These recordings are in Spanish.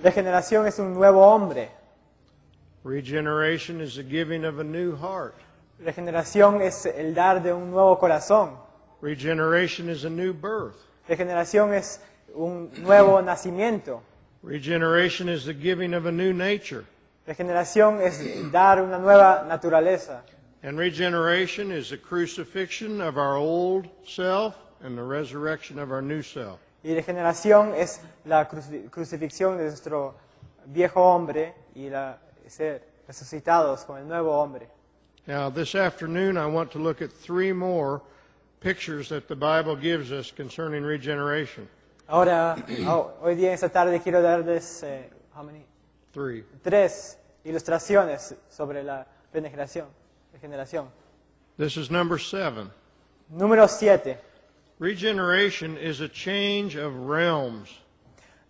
Regeneración es un nuevo hombre. Regeneration is the giving of a new heart. Regeneración es el dar de un nuevo corazón. Regeneration is a new birth. Regeneración es un nuevo nacimiento. Regeneration is the giving of a new nature. Regeneración es dar una nueva naturaleza. And regeneration is the crucifixion of our old self and the resurrection of our new self. Y regeneración es la crucifixión de nuestro viejo hombre y ser resucitados con el nuevo hombre. Now, this afternoon I want to look at 3 more pictures that the Bible gives us concerning regeneration. Ahora, hoy día, esta tarde, quiero darles how many? 3. 3 ilustraciones sobre la regeneración. This is number 7. Número 7. Regeneration is a change of realms.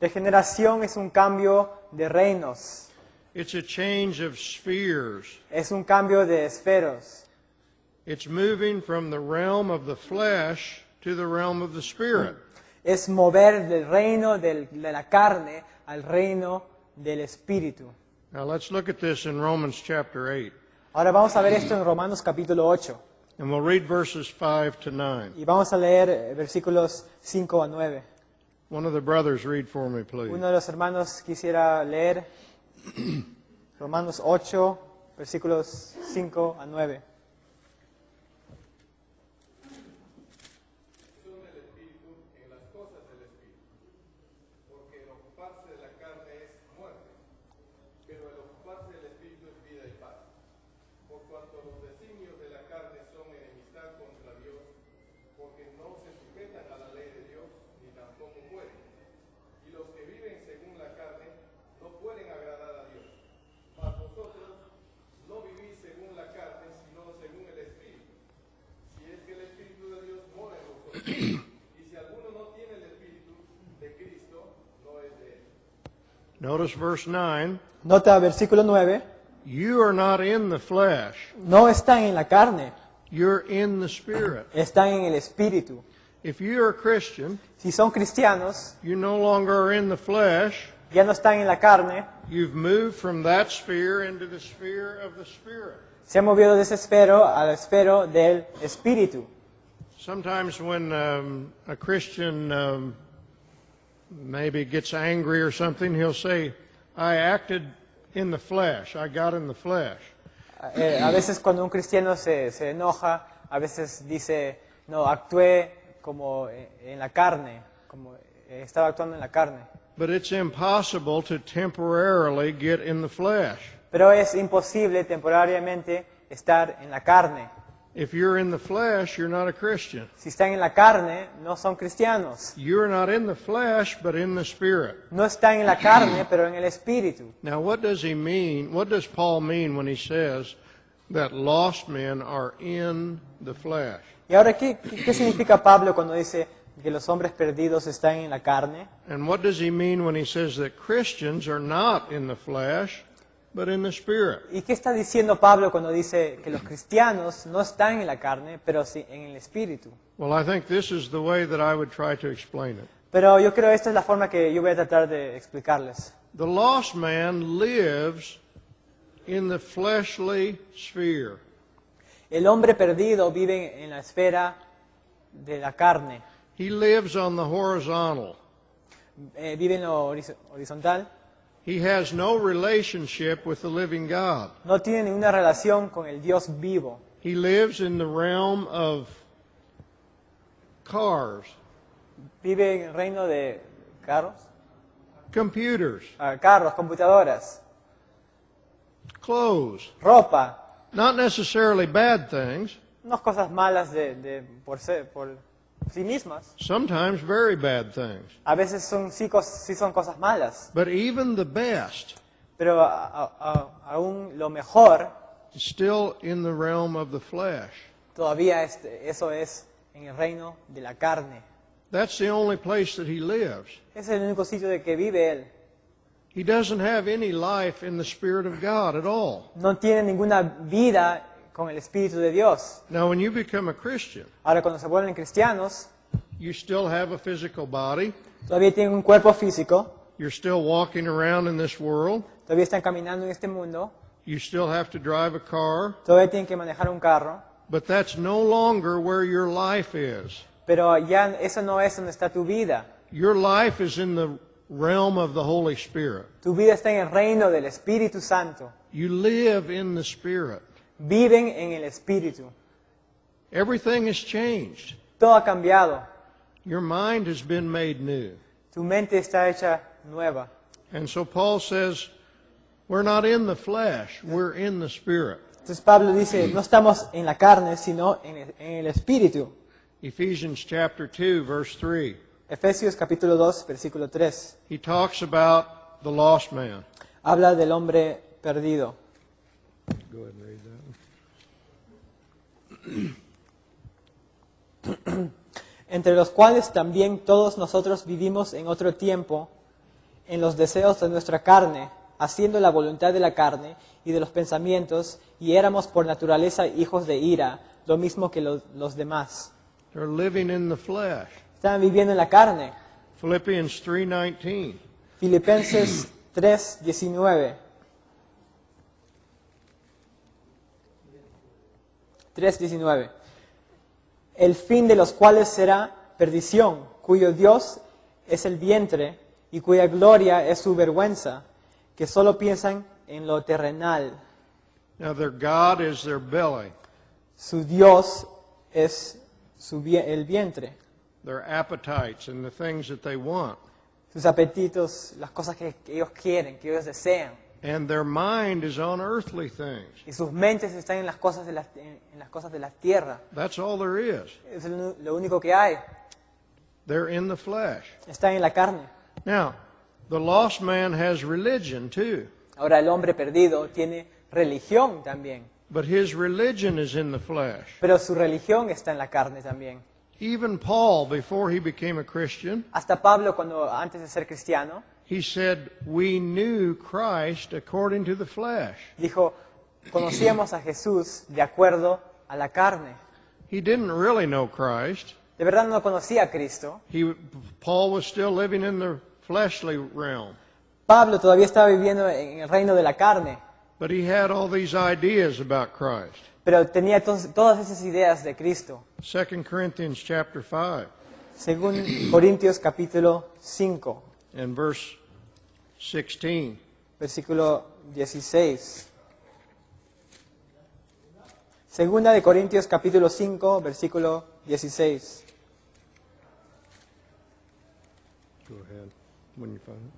Regeneración es un cambio de reinos. It's a change of spheres. Es un cambio de esferos. It's moving from the realm of the flesh to the realm of the spirit. Es mover del reino de la carne al reino del espíritu. Now let's look at this in Romans chapter 8. Ahora vamos a ver esto en Romanos capítulo 8. And we'll read verses 5 to 9. Y vamos a leer versículos 5 a 9. One of the brothers read for me, please. Uno de los hermanos quisiera leer Romanos 8, versículos 5 a 9. Notice verse 9. Nota versículo 9. You are not in the flesh. No están en la carne, You're in the spirit. están en el espíritu. If you are a Christian, Si son cristianos, you no longer are in the flesh. ya no están en la carne, You've moved from that sphere into the sphere of the spirit. se han movido de ese esfero al esfero del espíritu. Sometimes when a Christian maybe gets angry or something, he'll say, I acted in the flesh. I got in the flesh. A veces cuando un cristiano se enoja, a veces dice, no, actué como en la carne, como estaba actuando en la carne. But it's impossible to temporarily get in the flesh. Pero es imposible temporariamente estar en la carne. If you're in the flesh, you're not a Christian. Si están en la carne, no son cristianos. You're not in the flesh, but in the spirit. No están en la carne, pero en el espíritu. Now, what does he mean? What does Paul mean when he says that lost men are in the flesh? Y ahora, ¿qué significa Pablo cuando dice que los hombres perdidos están en la carne? And what does he mean when he says that Christians are not in the flesh, but in the spirit? ¿Y qué está diciendo Pablo cuando dice que los cristianos no están en la carne, pero sí en el espíritu? Well, I think this is the way that I would try to explain it. Pero yo creo que esta es la forma que yo voy a tratar de explicarles. The lost man lives in the fleshly sphere. El hombre perdido vive en la esfera de la carne. He lives on the horizontal. Vive en lo horizontal. He has no relationship with the living God. No tiene ninguna relación con el Dios vivo. He lives in the realm of cars, Vive en el reino de carros, computers, computadoras, clothes. ropa. Not necessarily bad things, No cosas malas por sí mismas. sometimes very bad things. A veces sí son cosas malas. But even the best Pero aún lo mejor is still in the realm of the flesh. todavía eso es en el reino de la carne. That's the only place that he lives. Es el único sitio de que vive él. He doesn't have any life in the Spirit of God at all. No tiene ninguna vida con el Espíritu de Dios. Now, when you become a Christian, Ahora, cuando se vuelven cristianos, you still have a physical body. todavía tienen un cuerpo físico. You're still walking around in this world. todavía están caminando en este mundo, You still have to drive a car. todavía tienen que manejar un carro, But that's no longer where your life is. pero ya eso no es donde está tu vida. Your life is in the realm of the Holy Spirit. Tu vida está en el reino del Espíritu Santo. You live in the Spirit. Viven en el Espíritu. Everything has changed. Todo ha cambiado. Your mind has been made new. Tu mente está hecha nueva. And so Paul says, we're not in the flesh, we're in the Spirit. Entonces Pablo dice, no estamos en la carne, sino en el Espíritu. Ephesians chapter 2, verse 3. Efesios capítulo 2, versículo 3. He talks about the lost man. Habla del hombre perdido. Go ahead and read that. Entre los cuales también todos nosotros vivimos en otro tiempo, en los deseos de nuestra carne, haciendo la voluntad de la carne y de los pensamientos, y éramos por naturaleza hijos de ira, lo mismo que los demás. They're living in the flesh. Estaban viviendo en la carne. Philippians 3:19. Filipenses 3:19. 3:19. El fin de los cuales será perdición, cuyo Dios es el vientre y cuya gloria es su vergüenza, que solo piensan en lo terrenal. Now their God is their belly, Su Dios es el vientre, their appetites and the things that they want. sus apetitos, las cosas que ellos quieren, que ellos desean. And their mind is on earthly things. Y sus mentes están en las cosas de la tierra. That's all there is. Es lo único que hay. They're in the flesh. Está en la carne. Now, the lost man has religion too, Ahora el hombre perdido tiene religión también. but his religion is in the flesh. Pero su religión está en la carne también. Even Paul, before he became a Christian, Hasta Pablo, antes de ser cristiano, he said, we knew Christ according to the flesh. dijo, conocíamos a Jesús de acuerdo a la carne. He didn't really know Christ. De verdad no conocía a Cristo. Paul was still living in the fleshly realm. Pablo todavía estaba viviendo en el reino de la carne, But he had all these ideas about Christ. pero tenía todas esas ideas de Cristo. 2 Corinthians chapter 5 Según Corintios capítulo 5, and verse 16. versículo 16. Segunda de Corintios capítulo 5, versículo 16. Go ahead when you find it.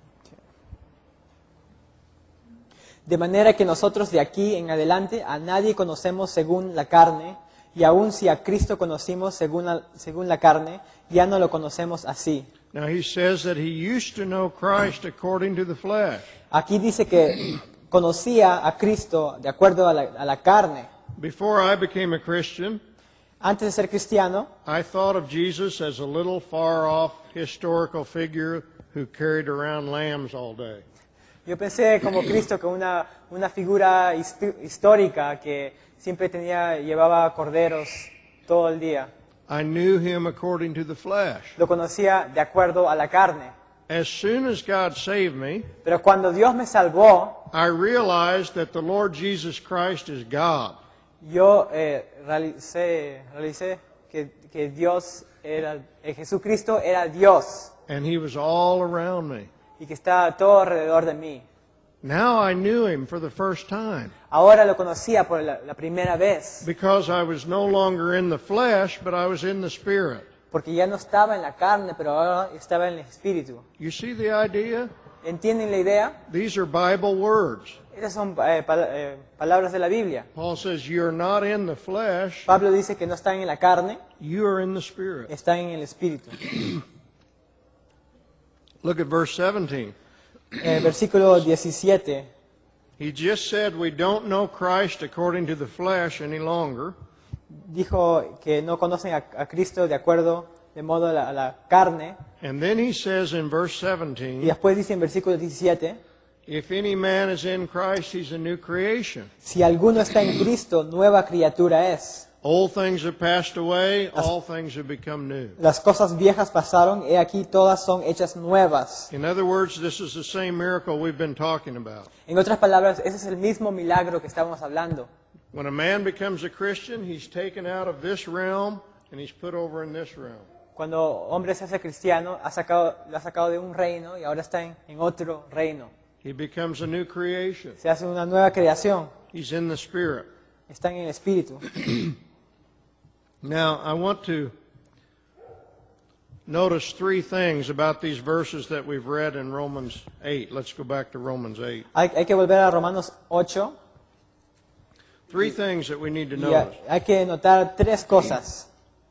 De manera que nosotros de aquí en adelante a nadie conocemos según la carne, y aun si a Cristo conocimos según la carne, ya no lo conocemos así. Now he says that he used to know Christ according to the flesh. Aquí dice que conocía a Cristo de acuerdo a la carne. Before I became a Christian, Antes de ser cristiano, I thought of Jesus as a little far-off historical figure who carried around lambs all day. yo pensé como Cristo que una figura histórica que siempre llevaba corderos todo el día. I knew him according to the flesh. Lo conocía de acuerdo a la carne. As soon as God saved me, Pero cuando Dios me salvó, I realized that the Lord Jesus Christ is God. yo realicé que Jesucristo era Dios And he was all around me. y que estaba todo alrededor de mí. Now I knew him for the first time Ahora lo conocía por la primera vez, because I was no longer in the flesh, but I was in the Spirit. porque ya no estaba en la carne, pero ahora estaba en el Espíritu. You see the idea? ¿Entienden la idea? These are Bible words. Esas son palabras de la Biblia. Paul says, you're not in the flesh, Pablo dice que no están en la carne, you are in the Spirit. están en el Espíritu. Look at verse 17. Versículo 17. He just said we don't know Christ according to the flesh any longer. Dijo que no conocen a Cristo de acuerdo, de modo a la carne. And then he says in verse Y 17, después dice en versículo 17, if any man is in Christ, he's a new creation. si alguno está en Cristo, nueva criatura es. Old things have passed away, all things have become new. Las cosas viejas pasaron, he aquí todas son hechas nuevas. In other words, this is the same miracle we've been talking about. En otras palabras, ese es el mismo milagro que estábamos hablando. When a man becomes a Christian, he's taken out of this realm and he's put over in this realm. Cuando hombre se hace cristiano, lo ha sacado de un reino y ahora está en otro reino. He becomes a new creation. Se hace una nueva creación. He's in the Spirit. Está en el espíritu. Now, I want to notice three things about these verses that we've read in Romans 8. Let's go back to Romans 8. Hay que volver a Romanos 8 Three things that we need to y notice. hay que notar tres cosas.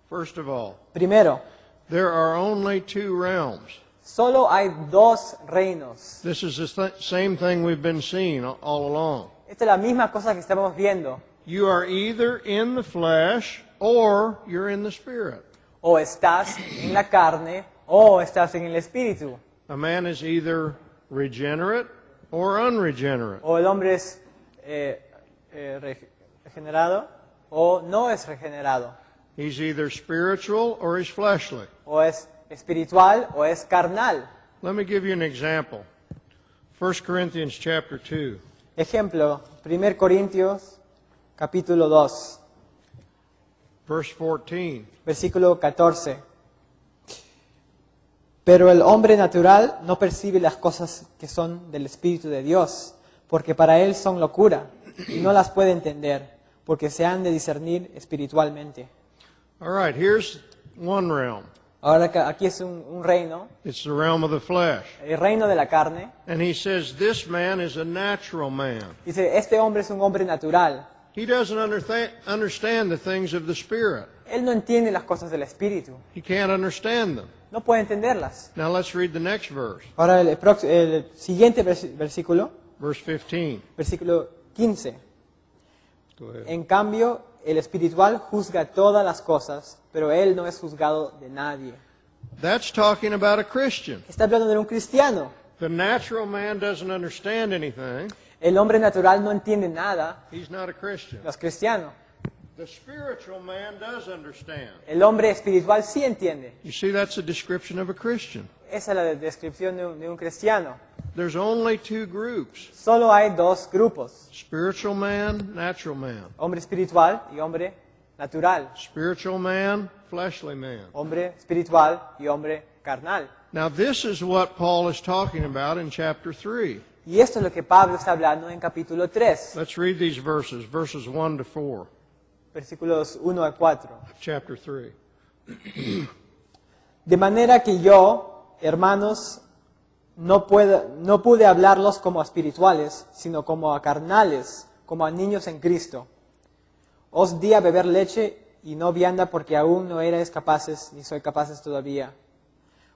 First of all, Primero, there are only two realms. solo hay dos reinos. This is the same thing we've been seeing all along. Esta es la misma cosa que estamos viendo. You are either in the flesh or you're in the Spirit. O estás en la carne o estás en el espíritu. A man is either regenerate or unregenerate. O el hombre es regenerado o no es regenerado. He's either spiritual or he's fleshly. O es espiritual o es carnal. Let me give you an example. 1 Corinthians chapter 2. Ejemplo, 1 Corintios capítulo 2, Verse 14. versículo 14. Pero el hombre natural no percibe las cosas que son del Espíritu de Dios, porque para él son locura, y no las puede entender, porque se han de discernir espiritualmente. All right, here's one realm. Ahora aquí es un reino, It's the realm of the flesh. el reino de la carne. And he says this man is a natural man. Dice, este hombre es un hombre natural. He doesn't understand the things of the Spirit. Él no entiende las cosas del Espíritu, He can't understand them. no puede entenderlas. Now let's read the next verse. Ahora el siguiente versículo, Verse 15. versículo 15. Go ahead. En cambio, el espiritual juzga todas las cosas, pero él no es juzgado de nadie. That's talking about a Christian. Está hablando de un cristiano. The natural man doesn't understand anything. El hombre natural no entiende nada, He's not a Christian. los cristianos. The spiritual man does understand. El hombre espiritual sí entiende. You see, that's a description of a Christian. Esa es la descripción de un cristiano. There's only two groups. Solo hay dos grupos, Spiritual man, natural man. hombre espiritual y hombre natural. Spiritual man, fleshly man. Hombre espiritual y hombre carnal. Now this is what Paul is talking about in chapter 3. Y esto es lo que Pablo está hablando en capítulo 3, Let's read these verses 1 to 4, versículos 1 al 4. chapter 3. De manera que yo, hermanos, no pude hablarlos como a espirituales, sino como a carnales, como a niños en Cristo. Os di a beber leche y no vianda porque aún no erais capaces, ni sois capaces todavía.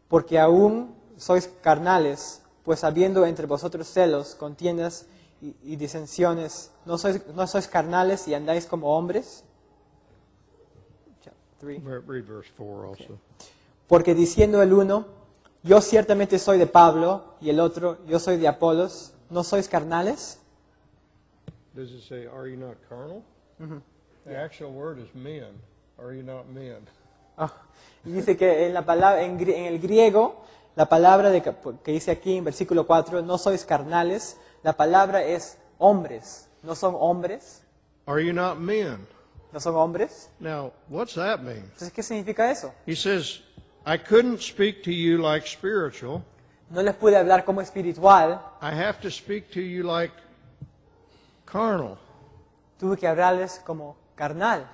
Porque aún sois carnales, pues habiendo entre vosotros celos, contiendas y disensiones, ¿no sois carnales y andáis como hombres? Read verse 4 also. Porque diciendo el uno, yo ciertamente soy de Pablo, y el otro, yo soy de Apolos, ¿no sois carnales? Does it say, are you not carnal? The actual word is men. Are you not men? Ah, y dice que en el griego, la palabra que dice aquí en versículo 4, no sois carnales, la palabra es hombres. ¿No son hombres? Are you not men? ¿No son hombres? Now, what's that mean? Entonces, ¿qué significa eso? He says, I couldn't speak to you like spiritual. No les pude hablar como espiritual, I have to speak to you like carnal. tuve que hablarles como carnal.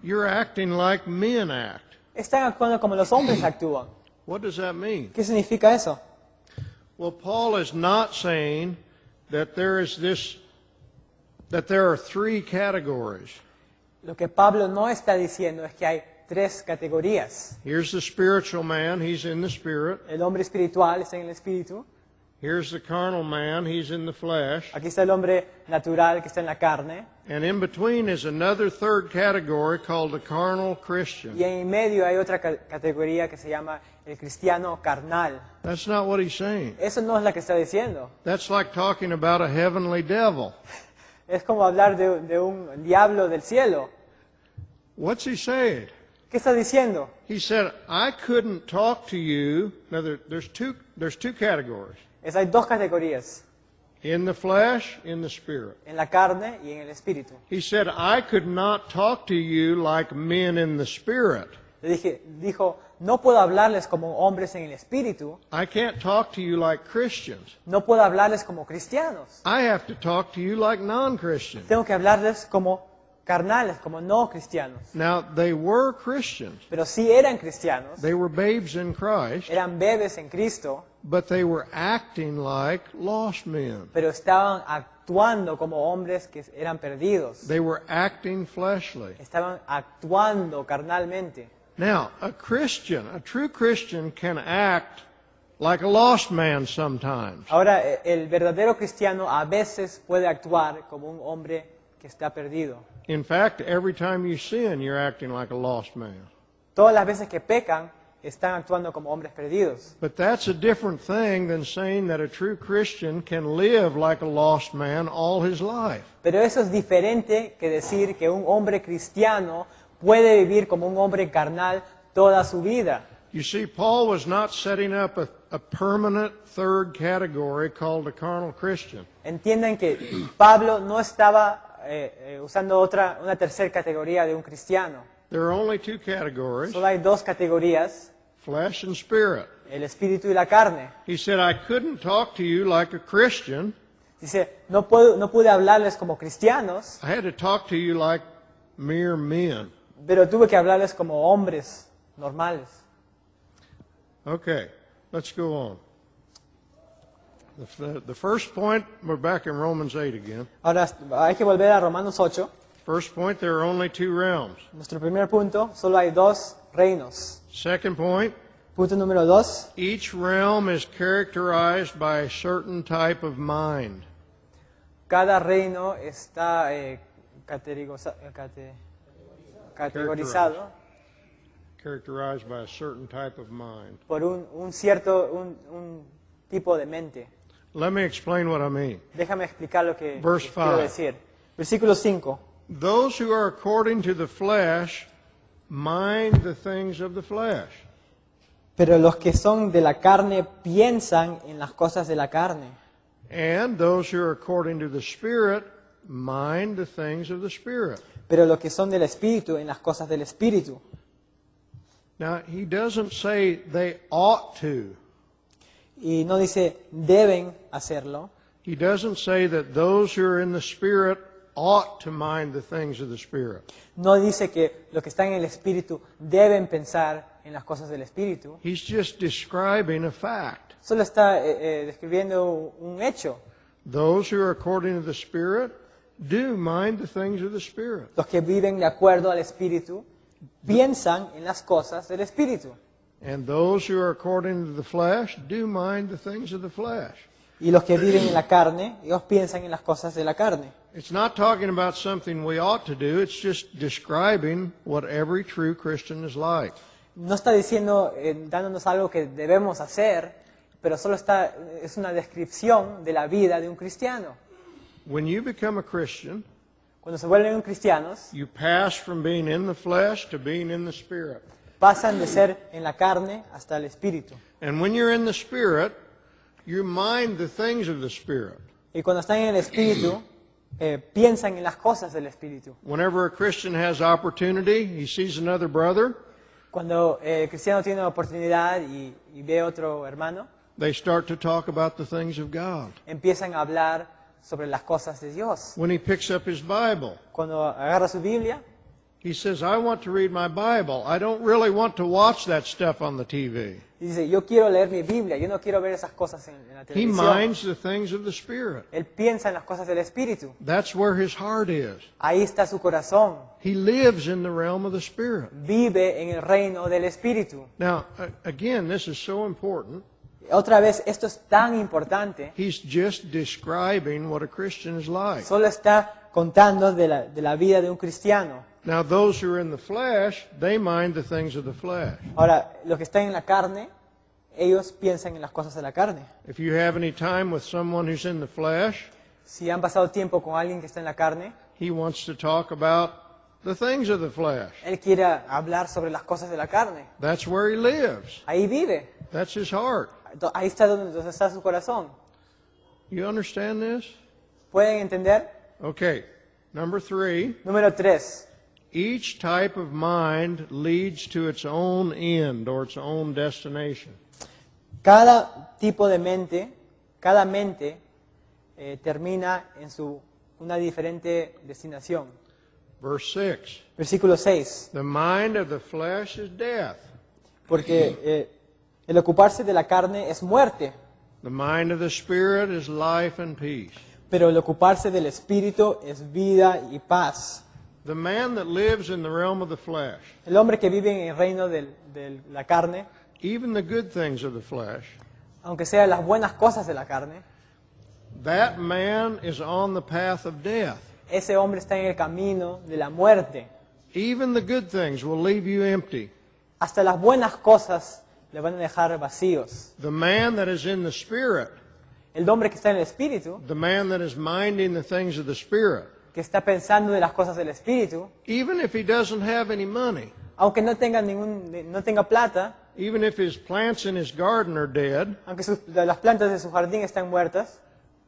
You're acting like men act. Están actuando como los hombres actúan. What does that mean? ¿Qué significa eso? Well, Paul is not saying that there are three categories. Lo que Pablo no está diciendo es que hay tres categorías. Here's the spiritual man, he's in the spirit. El hombre espiritual está en el espíritu. Here's the carnal man, he's in the flesh. Aquí está el hombre natural que está en la carne. And in between is another third category called the carnal Christian. Y en medio hay otra categoría que se llama el cristiano carnal. That's not what he's saying. Eso no es lo que está diciendo. That's like talking about a heavenly devil. Es como hablar de un diablo del cielo. What's he saying? ¿Qué está diciendo? He said, I couldn't talk to you. Now, there's two categories. Hay dos categorías, In the flesh, in the spirit. en la carne y en el espíritu. He said, I could not talk to you like men in the spirit. Dijo, no puedo hablarles como hombres en el espíritu, I can't talk to you like Christians. no puedo hablarles como cristianos. I have to talk to you like non-Christians. Tengo que hablarles como carnales, como no cristianos. Now, they were Christians. Pero sí eran cristianos, They were babes in Christ, eran bebés en Cristo, but they were acting like lost men. pero estaban actuando como hombres que eran perdidos. They were acting fleshly. Estaban actuando carnalmente. Now, a true Christian can act like a lost man sometimes. Ahora, el verdadero cristiano a veces puede actuar como un hombre que está perdido. In fact, every time you sin, you're acting like a lost man. Todas las veces que pecan, están actuando como hombres perdidos. But that's a different thing than saying that a true Christian can live like a lost man all his life. Pero eso es diferente que decir que un hombre cristiano puede vivir como un hombre carnal toda su vida. You see, Paul was not setting up a permanent third category called a carnal Christian. Entiendan que Pablo no estaba usando una tercera categoría de un cristiano. There are only two categories, Solo hay dos categorías, flesh and spirit. el espíritu y la carne. He said, I couldn't talk to you like a Christian. Dice, no pude hablarles como cristianos, I had to talk to you like mere men. pero tuve que hablarles como hombres normales. Okay, let's go on. The first point, we're back in Romans 8 again. Ahora hay que volver a Romanos 8. First point, there are only two realms. Nuestro primer punto, solo hay dos reinos. Second point, Punto número 2, each realm is characterized by a certain type of mind. cada reino está categorizado Characterized by a certain type of mind. por un cierto tipo de mente. Let me explain what I mean. Déjame explicar lo que Verse quiero 5. decir. Versículo 5. Those who are according to the flesh mind the things of the flesh. Pero los que son de la carne piensan en las cosas de la carne. And those who are according to the Spirit mind the things of the Spirit. Pero los que son del Espíritu en las cosas del Espíritu. Now, he doesn't say they ought to. Y no dice deben hacerlo. He doesn't say that those who are in the Spirit ought to mind the things of the Spirit. No dice que los que están en el Espíritu deben pensar en las cosas del Espíritu. He's just describing a fact. Solo está describiendo un hecho. Those who are according to the Spirit do mind the things of the Spirit. Los que viven de acuerdo al Espíritu piensan en las cosas del Espíritu. And those who are according to the flesh do mind the things of the flesh. Y los que viven en la carne, ellos piensan en las cosas de la carne. It's not talking about something we ought to do. It's just describing what every true Christian is like. No está diciendo, dándonos algo que debemos hacer, pero solo es una descripción de la vida de un cristiano. When you become a Christian, Cuando se vuelven cristianos, you pass from being in the flesh to being in the Spirit. pasan de ser en la carne hasta el Espíritu. And when you're in the Spirit, you mind the things of the Spirit. Y cuando están en el Espíritu, piensan en las cosas del Espíritu. Whenever a Christian has opportunity, he sees another brother, Cuando el cristiano tiene una oportunidad y ve otro hermano, they start to talk about the things of God. empiezan a hablar sobre las cosas de Dios. When he picks up his Bible, Cuando agarra su Biblia, he says, I want to read my Bible. I don't really want to watch that stuff on the TV. dice, yo quiero leer mi Biblia, yo no quiero ver esas cosas en la He televisión. minds the things of the Spirit. Él piensa en las cosas del Espíritu. That's where his heart is. Ahí está su corazón. He lives in the realm of the Spirit. Vive en el reino del Espíritu. Now, again, this is so important. Otra vez, esto es tan importante. He's just describing what a Christian is like. Solo está contando de la vida de un cristiano. Now, those who are in the flesh, they mind the things of the flesh. Ahora, los que están en la carne, ellos piensan en las cosas de la carne. If you have any time with someone who's in the flesh, Si han pasado tiempo con alguien que está en la carne, he wants to talk about the things of the flesh. Él quiere hablar sobre las cosas de la carne. That's where he lives. Ahí vive. That's his heart. Ahí está donde está su corazón. You understand this? ¿Pueden entender? Okay. Number 3. Número 3. Each type of mind leads to its own end or its own destination. Cada tipo de mente, cada mente termina en una diferente destinación. Verse 6. Versículo 6. The mind of the flesh is death. Porque el ocuparse de la carne es muerte, The mind of the spirit is life and peace. pero el ocuparse del espíritu es vida y paz. The man that lives in the realm of the flesh, El hombre que vive en el reino de la carne, even the good things of the flesh, aunque sean las buenas cosas de la carne, that man is on the path of death. ese hombre está en el camino de la muerte. Even the good things will leave you empty. Hasta las buenas cosas le van a dejar vacíos. The man that is in the spirit, El hombre que está en el espíritu, the man that is minding the things of the spirit, que está pensando de las cosas del espíritu, even if he doesn't have any money, aunque no tenga plata, even if his plants in his garden are dead, aunque las plantas de su jardín están muertas,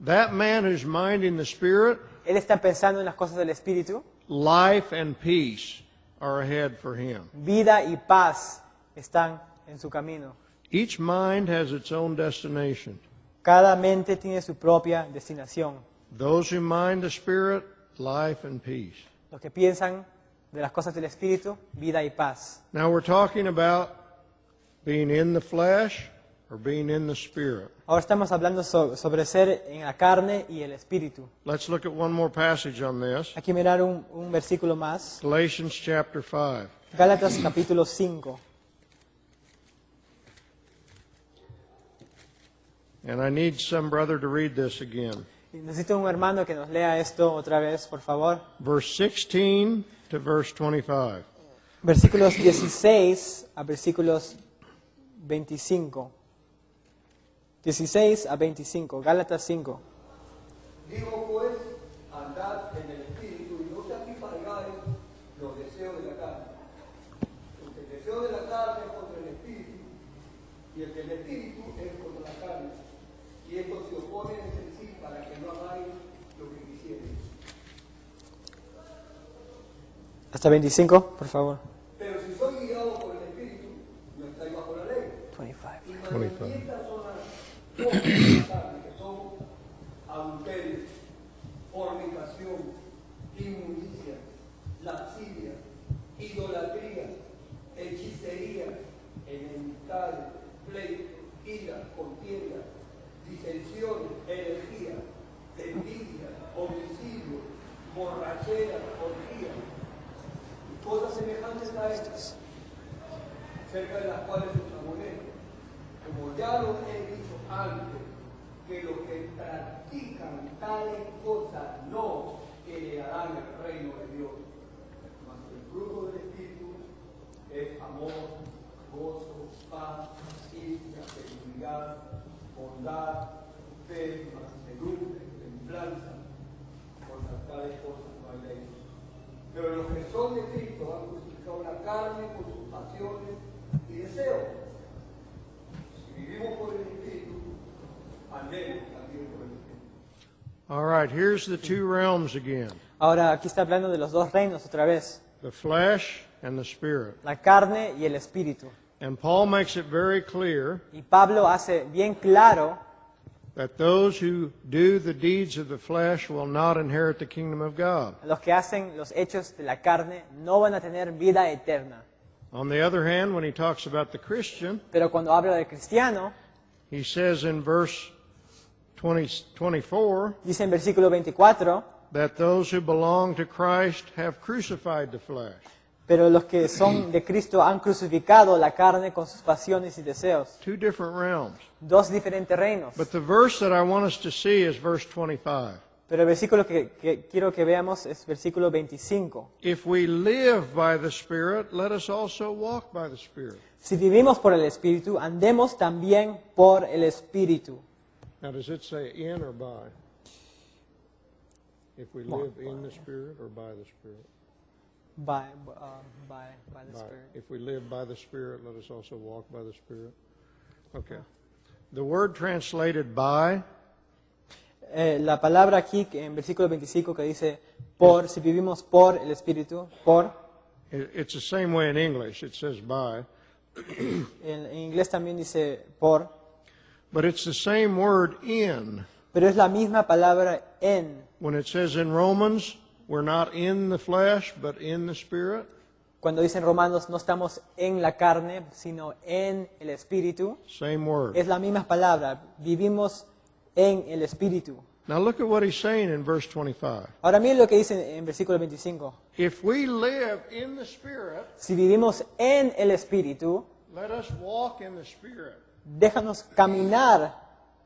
that man who's minding the spirit, él está pensando en las cosas del espíritu. life and peace are ahead for him. Vida y paz están en su camino. Each mind has its own destination. Cada mente tiene su propia destinación. Those who mind the spirit, life and peace. Los que piensan de las cosas del espíritu, vida y paz. Now we're talking about being in the flesh or being in the spirit. Ahora estamos hablando sobre ser en la carne y el espíritu. Let's look at one more passage on this. Aquí mirar un versículo más. Galatians chapter 5. Gálatas capítulo 5. And I need some brother to read this again. Necesito un hermano que nos lea esto otra vez, por favor. Verse 16 to verse 25. Versículos 16 a versículos 25. 16 a 25. Gálatas 5. Digo pues, andad en el Espíritu y no satisfagáis los deseos de la carne. Porque el deseo de la carne es contra el Espíritu, y el del Espíritu es contra la carne. Y estos se oponen entre sí para que no hagáis lo que quisierais. Hasta 25, por favor. Pero si sois guiados por el Espíritu, no estáis bajo la ley. 25. Y manifiestas son las obras de la carne, que son adulterio, fornicación, inmundicia, lascivia, idolatría, hechicería, enemistades, pleitos, ira, contienda, disensiones, herejía, envidia, homicidio, borrachera, orgía, y cosas semejantes a estas, cerca de las cuales os amonesto, como ya lo he dicho antes, que los que practican tales cosas no heredarán el reino de Dios. Mas el fruto del Espíritu es amor, gozo, paz, paciencia, benignidad, bondad, fe, mansedumbre, templanza. Contra tales cosas no hay ley. Pero los que son de Cristo han crucificado la carne con sus pasiones y deseos. Si vivimos por el Espíritu, andemos también por el Espíritu. All right, here's the two realms again. Ahora aquí está hablando de los dos reinos otra vez. The flesh and the spirit. La carne y el espíritu. And Paul makes it very clear Y Pablo hace bien claro that those who do the deeds of the flesh will not inherit the kingdom of God. los que hacen los hechos de la carne no van a tener vida eterna. On the other hand, when he talks about the Christian, Pero cuando habla del cristiano, he says in verse 24 dice en versículo 24, that those who belong to Christ have crucified the flesh. pero los que son de Cristo han crucificado la carne con sus pasiones y deseos. Two different realms. Dos diferentes reinos. But the verse that I want us to see is verse 25. Pero el versículo que quiero que veamos es versículo 25. If we live by the Spirit, let us also walk by the Spirit. Si vivimos por el Espíritu, andemos también por el Espíritu. Now, does it say in or by? If we live in the Spirit or by the Spirit? by the By- Spirit. If we live by the Spirit, let us also walk by the Spirit. Okay. The word translated by La palabra aquí en versículo 25 que dice por, si vivimos por el Espíritu, por, it's the same way in English. It says by. en inglés también dice por, But it's the same word in. pero es la misma palabra en. When it says in Romans, we're not in the flesh, but in the Spirit. Cuando dicen Romanos, no estamos en la carne, sino en el Espíritu, Same word. es la misma palabra, vivimos en el Espíritu. Now look at what he's saying in verse 25. Ahora miren lo que dice en versículo 25. If we live in the Spirit, Si vivimos en el Espíritu, let us walk in the Spirit. déjanos caminar,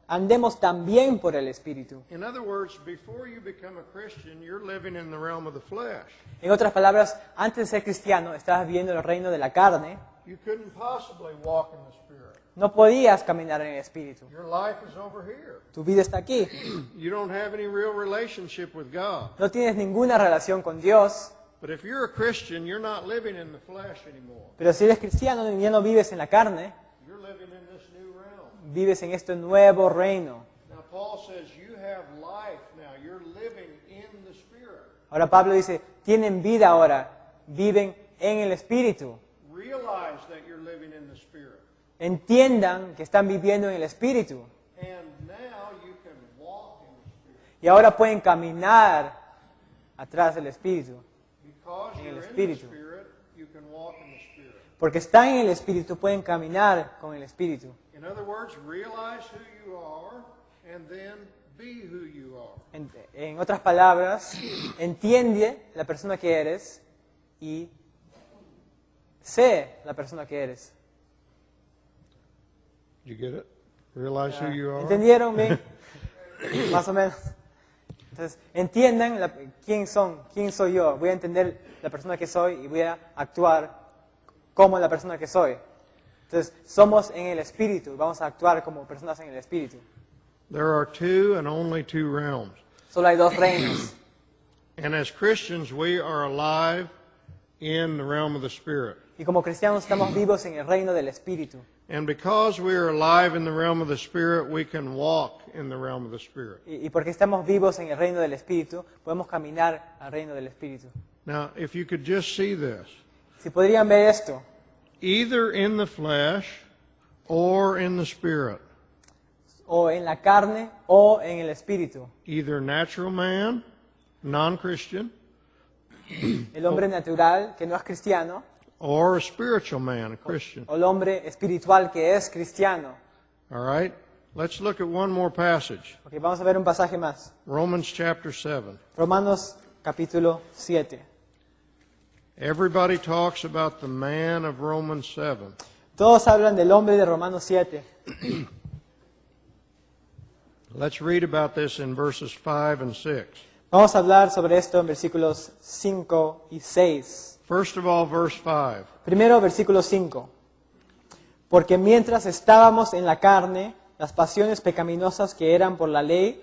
andemos también por el Espíritu. In other words, before you become a Christian, you're living in the realm of the flesh. En otras palabras, antes de ser cristiano, estabas viviendo en el reino de la carne, You couldn't possibly walk in the Spirit. no podías caminar en el Espíritu. Your life is over here. Tu vida está aquí. You don't have any real relationship with God. No tienes ninguna relación con Dios, But if you're a Christian, you're not living in the flesh anymore. pero si eres cristiano y ya no vives en la carne, You're living in this new realm. vives en este nuevo reino. Now, Paul says you have life now. You're living in the Spirit. Ahora Pablo dice, tienen vida ahora, viven en el Espíritu. Realize that you're living in the Spirit. Entiendan que están viviendo en el Espíritu. And now you can walk in the Spirit. Y ahora pueden caminar atrás del Espíritu. Because En el you're in the Espíritu. Spirit, you can walk in the Spirit. Porque están en el Espíritu, pueden caminar con el Espíritu. In other words, realize who you are and then be who you are. En otras palabras, entiende la persona que eres y sé la persona que eres. Did you get it? Realize who you are. ¿Entendieron bien? Más o menos. Entonces, entiendan quién soy yo. Voy a entender la persona que soy y voy a actuar como la persona que soy. Entonces, somos en el Espíritu, vamos a actuar como personas en el Espíritu. There are two and only two realms. Solo hay dos reinos. And as Christians, we are alive in the realm of the Spirit. Y como cristianos estamos vivos en el reino del Espíritu. And because we are alive in the realm of the Spirit, we can walk in the realm of the Spirit. Y porque estamos vivos en el reino del Espíritu, podemos caminar al reino del Espíritu. Now, if you could just see this, Si podrían ver esto, either in the flesh or in the Spirit, o en la carne o en el Espíritu. either natural man, non-Christian, El hombre natural, que no es cristiano, or a spiritual man, a Christian. o el hombre espiritual, que es cristiano. All right? Let's look at one more passage. Ok, vamos a ver un pasaje más. Romans chapter 7. Romanos capítulo 7. Everybody talks about the man of Romans 7. Todos hablan del hombre de Romanos 7. Let's read about this in verses 5 and 6. Vamos a hablar sobre esto en versículos 5 y 6. First of all, verse 5. Primero, versículo 5. Porque mientras estábamos en la carne, las pasiones pecaminosas que eran por la ley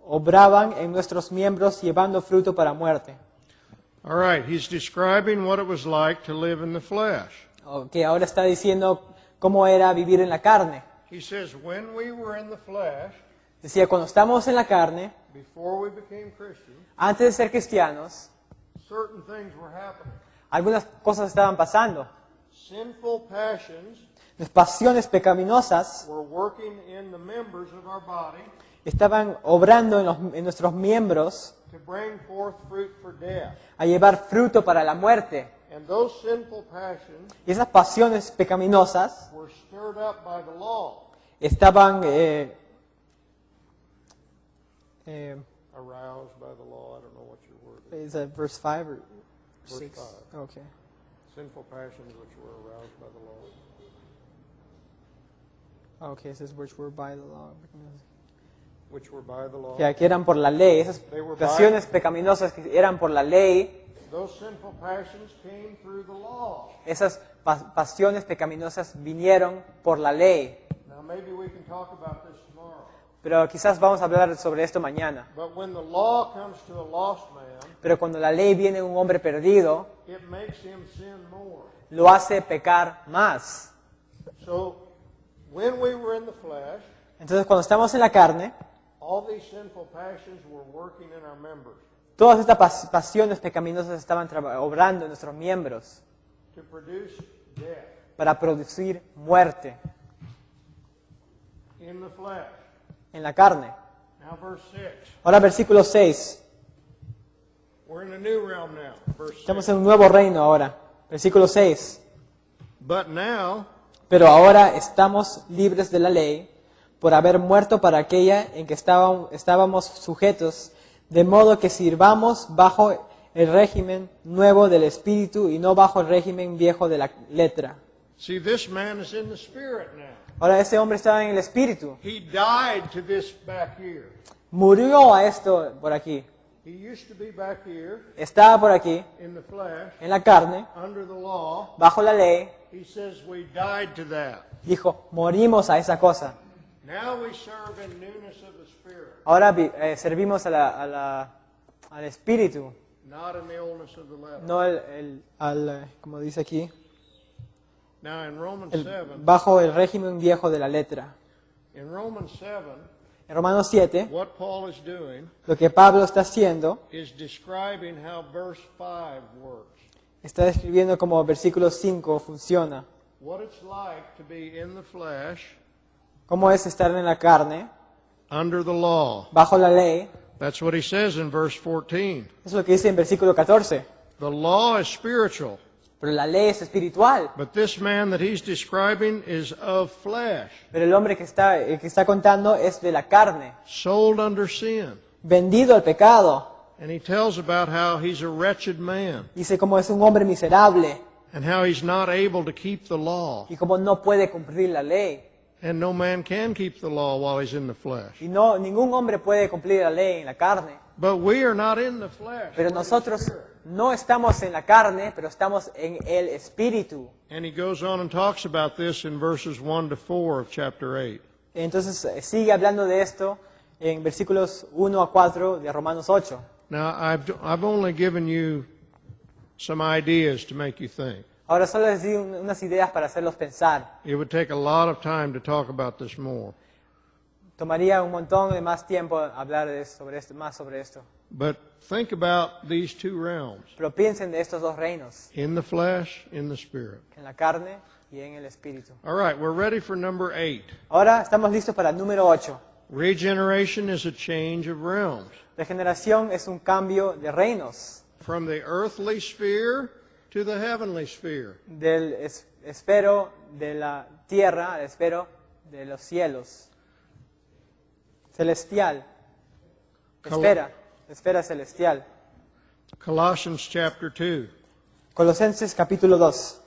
obraban en nuestros miembros llevando fruto para muerte. All right, he's describing what it was like to live in the flesh. Ok, ahora está diciendo cómo era vivir en la carne. He says, when we were in the flesh, Decía, cuando estamos en la carne, before we became Christians, antes de ser cristianos, certain things were happening. algunas cosas estaban pasando. Sinful passions Las pasiones pecaminosas were working in the members of our body estaban obrando en nuestros miembros to bring forth fruit for death. a llevar fruto para la muerte. And those sinful passions Y esas pasiones pecaminosas were stirred up by the law, estaban aroused by the law. I don't know what your word is. is that verse 5 or Verse 6? 5. Okay. Sinful passions which were aroused by the law. Okay, it says which were by the law. Which were by the law. Que eran por la ley, esas They were pasiones pecaminosas que eran por la ley, Those sinful passions came through the law. esas pasiones pecaminosas vinieron por la ley. Now maybe we can talk about this tomorrow. Pero quizás vamos a hablar sobre esto mañana. But when the law comes to a lost man, Pero cuando la ley viene a un hombre perdido, it makes him sin more. lo hace pecar más. So, when we were in the flesh, Entonces, cuando estamos en la carne, all these sinful passions were working in our members todas estas pasiones pecaminosas estaban obrando en nuestros miembros to produce death para producir muerte in the flesh. en la carne. Now, verse 6. Ahora, versículo 6. We're in a new realm now. Verse Estamos 6. en un nuevo reino ahora. Versículo 6. But now, Pero ahora estamos libres de la ley por haber muerto para aquella en que estábamos sujetos, de modo que sirvamos bajo el régimen nuevo del Espíritu y no bajo el régimen viejo de la letra. see, this man is in the Spirit now. Ahora ese hombre estaba en el Espíritu. He died to this back here. Murió a esto por aquí. He used to be back here Estaba por aquí, in the flesh, en la carne, under the law. bajo la ley. He says we died to that. Dijo, morimos a esa cosa. Now we serve in newness of the Spirit, Ahora servimos al Espíritu, not in the oldness of the letter. no como dice aquí, Now in Romans el- 7, bajo el régimen viejo de la letra. in Romans 7, En Romanos 7, what Paul is doing lo que Pablo está haciendo, is describing how verse 5 works. está describiendo cómo versículo 5 funciona. What it's like to be in the flesh, Cómo es estar en la carne, under the law. bajo la ley. That's what he says in verse 14. Eso es lo que dice en versículo 14. The law is spiritual, Pero la ley es espiritual. but this man that he's describing is of flesh, Pero el hombre el que está contando es de la carne, sold under sin. vendido al pecado. And he tells about how he's a wretched man Dice cómo es un hombre miserable and how he's not able to keep the law. y cómo no puede cumplir la ley. And no man can keep the law while he's in the flesh. Y no, ningún hombre puede cumplir la ley en la carne. But we are not in the flesh. Pero we're in the nosotros spirit. no estamos en la carne, pero estamos en el espíritu. And he goes on and talks about this in verses 1 to 4 of chapter 8. Entonces sigue hablando de esto en versículos 1 a 4 de Romanos 8. Now, I've only given you some ideas to make you think. Ahora solo les di unas ideas para hacerlos pensar. It would take a lot of time to talk about this more. Tomaría un montón de más tiempo hablar más sobre esto. But think about these two realms, Pero piensen de estos dos reinos, in the flesh, in the spirit. en la carne y en el espíritu. All right, we're ready for number 8. Ahora estamos listos para el número 8. Regeneration is a change of realms. Regeneración es un cambio de reinos, From the earthly sphere to the heavenly sphere. del esfero de la tierra al esfero de los cielos. Celestial. Esfera celestial. Colossians chapter 2. Colosenses capítulo 2.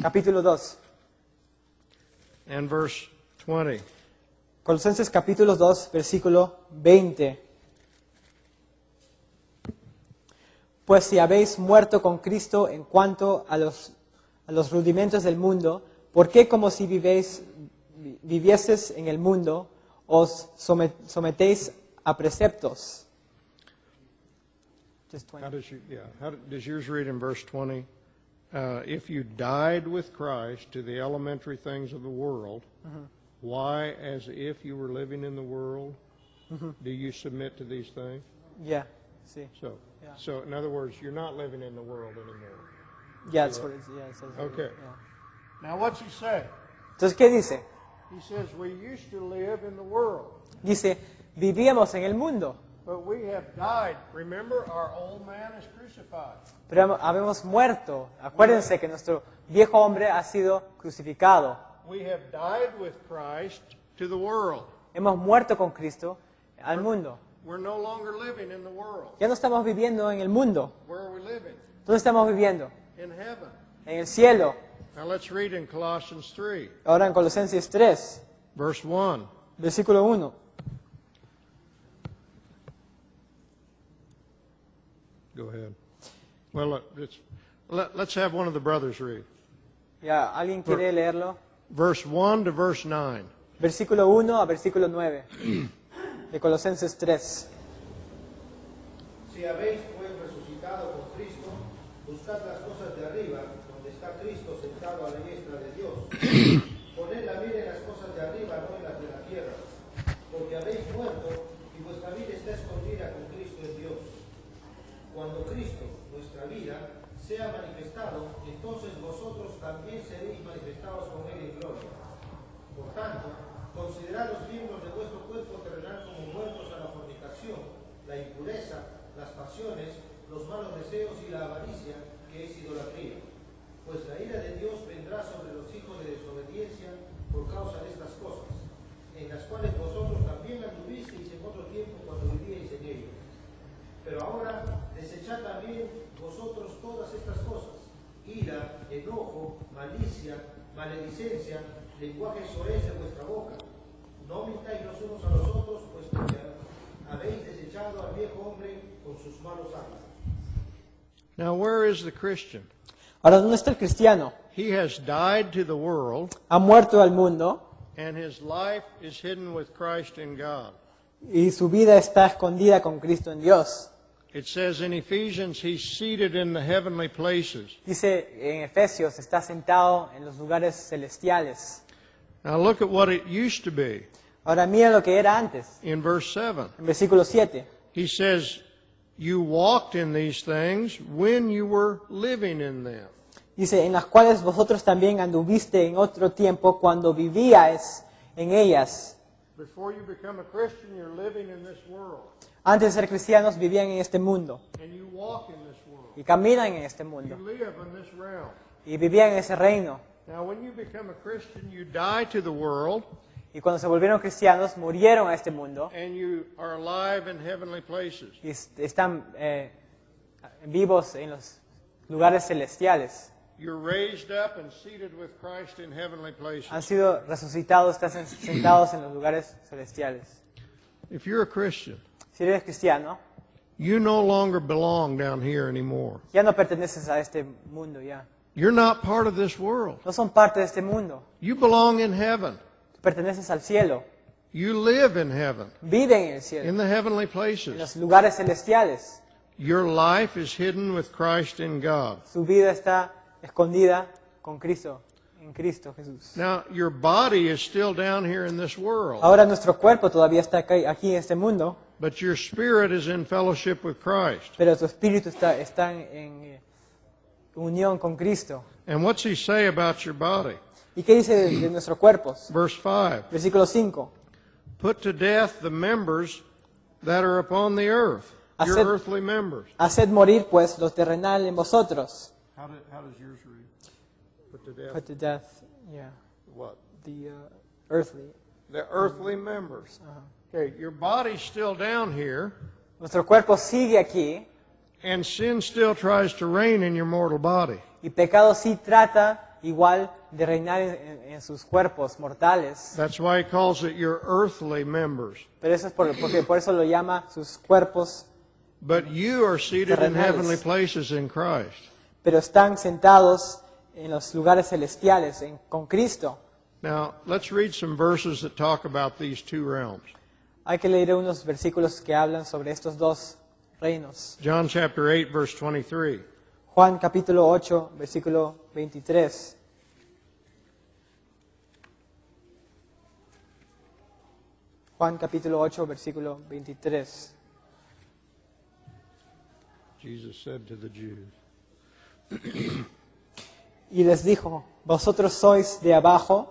Capítulo 2. And verse 20. Colosenses capítulo 2, versículo 20. Pues si habéis muerto con Cristo en cuanto a los rudimentos del mundo, ¿por qué como si vivieses en el mundo, os sometéis a preceptos? Just 20. How does yours read in verse 20? If you died with Christ to the elementary things of the world, why, as if you were living in the world, do you submit to these things? Yeah, sí. So, Yeah. so in other words, you're not living in the world anymore. Yeah, that's what it says. Okay. Yeah. Now, what's he say? Entonces, ¿qué dice? He says we used to live in the world, Dice, vivíamos en el mundo, but we have died. Remember, our old man is crucified. pero habemos muerto. Acuérdense que nuestro viejo hombre ha sido crucificado. We have died with Christ to the world. Hemos muerto con Cristo al mundo. We're no longer living in the world. Ya no estamos viviendo en el mundo. Where are we living? ¿Dónde estamos viviendo? In heaven. En el cielo. Now let's read in Colossians 3, Ahora en Colosenses 3, verse 1. versículo 1. Go ahead. Well, let's have one of the brothers read. Ya, ¿alguien quiere leerlo? verse 1 to verse 9. Versículo 1 a versículo 9 de Colosenses 3. Si habéis pues resucitado con Cristo, buscad las cosas de arriba, donde está Cristo sentado a la diestra de Dios. Poned la mira en las cosas de arriba, no en las de la tierra, porque habéis muerto y vuestra vida está escondida con Cristo en Dios. Cuando Cristo, nuestra vida, sea manifestado, entonces vosotros también seréis manifestados con Él en gloria. Por tanto, considerad los miembros de vuestro cuerpo terrenal como muertos a la fornicación, la impureza, las pasiones, los malos deseos y la avaricia, que es idolatría. Pues la ira de Dios vendrá sobre los hijos de desobediencia por causa de estas cosas, en las cuales vosotros también anduvisteis en otro tiempo cuando vivíais en ellos. Pero ahora desechad también vosotros todas estas cosas: ira, enojo, malicia, maledicencia, lenguaje soez de vuestra boca. No mintáis los unos a los otros, puesto que habéis desechado al viejo hombre con sus malos actos. Now, where is the Christian? Ahora, ¿dónde está el cristiano? He has died to the world, Ha muerto al mundo and his life is hidden with Christ in God. y su vida está escondida con Cristo en Dios. It says in Ephesians, he's seated in the heavenly places. Dice en Efesios, está sentado en los lugares celestiales. Now look at what it used to be. Ahora mira lo que era antes, In verse 7, en versículo 7. he says, you walked in these things when you were living in them. Dice, en las cuales vosotros también anduviste en otro tiempo cuando vivíais en ellas. Before you become a Christian, you're living in this world. Antes de ser cristianos vivían en este mundo And you walk in this world. y caminan en este You mundo live in this realm. y vivían en ese reino. Now when you become a Christian, you die to the world, Y cuando se volvieron cristianos murieron a este mundo and you are alive in heavenly places. y están vivos en los lugares celestiales. You're raised up and seated with Christ in heavenly Han places. sido resucitados, están sentados en los lugares celestiales. If you're a Christian, Si eres cristiano, you no longer belong down here anymore. ya no perteneces a este mundo ya. You're not part of this world. No son parte de este mundo. You belong in heaven. Tú perteneces al cielo. You live in heaven, Viven en el cielo, in the heavenly en places. los lugares celestiales. Your life is hidden with Christ in God. Su vida está escondida con Cristo, en Cristo Jesús. Now, your body is still down here in this world, Ahora nuestro cuerpo todavía está aquí en este mundo, but your spirit is in fellowship with Christ. pero tu espíritu está en unión con Cristo. And what's he say about your body? ¿Y qué dice de nuestros cuerpos? Verse 5, Versículo 5. put to death the members that are upon the earth, your Haced- earthly members. Haced morir pues lo terrenal en vosotros. How does yours read? Put to death Put to death, yeah, what? the earthly. The earthly members. Okay, your body's still down here, Nuestro cuerpo sigue aquí and sin still tries to reign in your mortal body. y pecado sí trata igual de reinar en sus cuerpos mortales. That's why he calls it your earthly members. Pero eso es porque por eso lo llama sus cuerpos, But you are seated in Terrenales. heavenly places in Christ. pero están sentados en los lugares celestiales con Cristo. Now, let's read some verses that talk about these two realms. Hay que leer unos versículos que hablan sobre estos dos reinos. John chapter 8, verse 23. Juan capítulo 8, versículo 23. Juan capítulo 8, versículo 23. Jesus said to the Jews, Y les dijo, vosotros sois de abajo,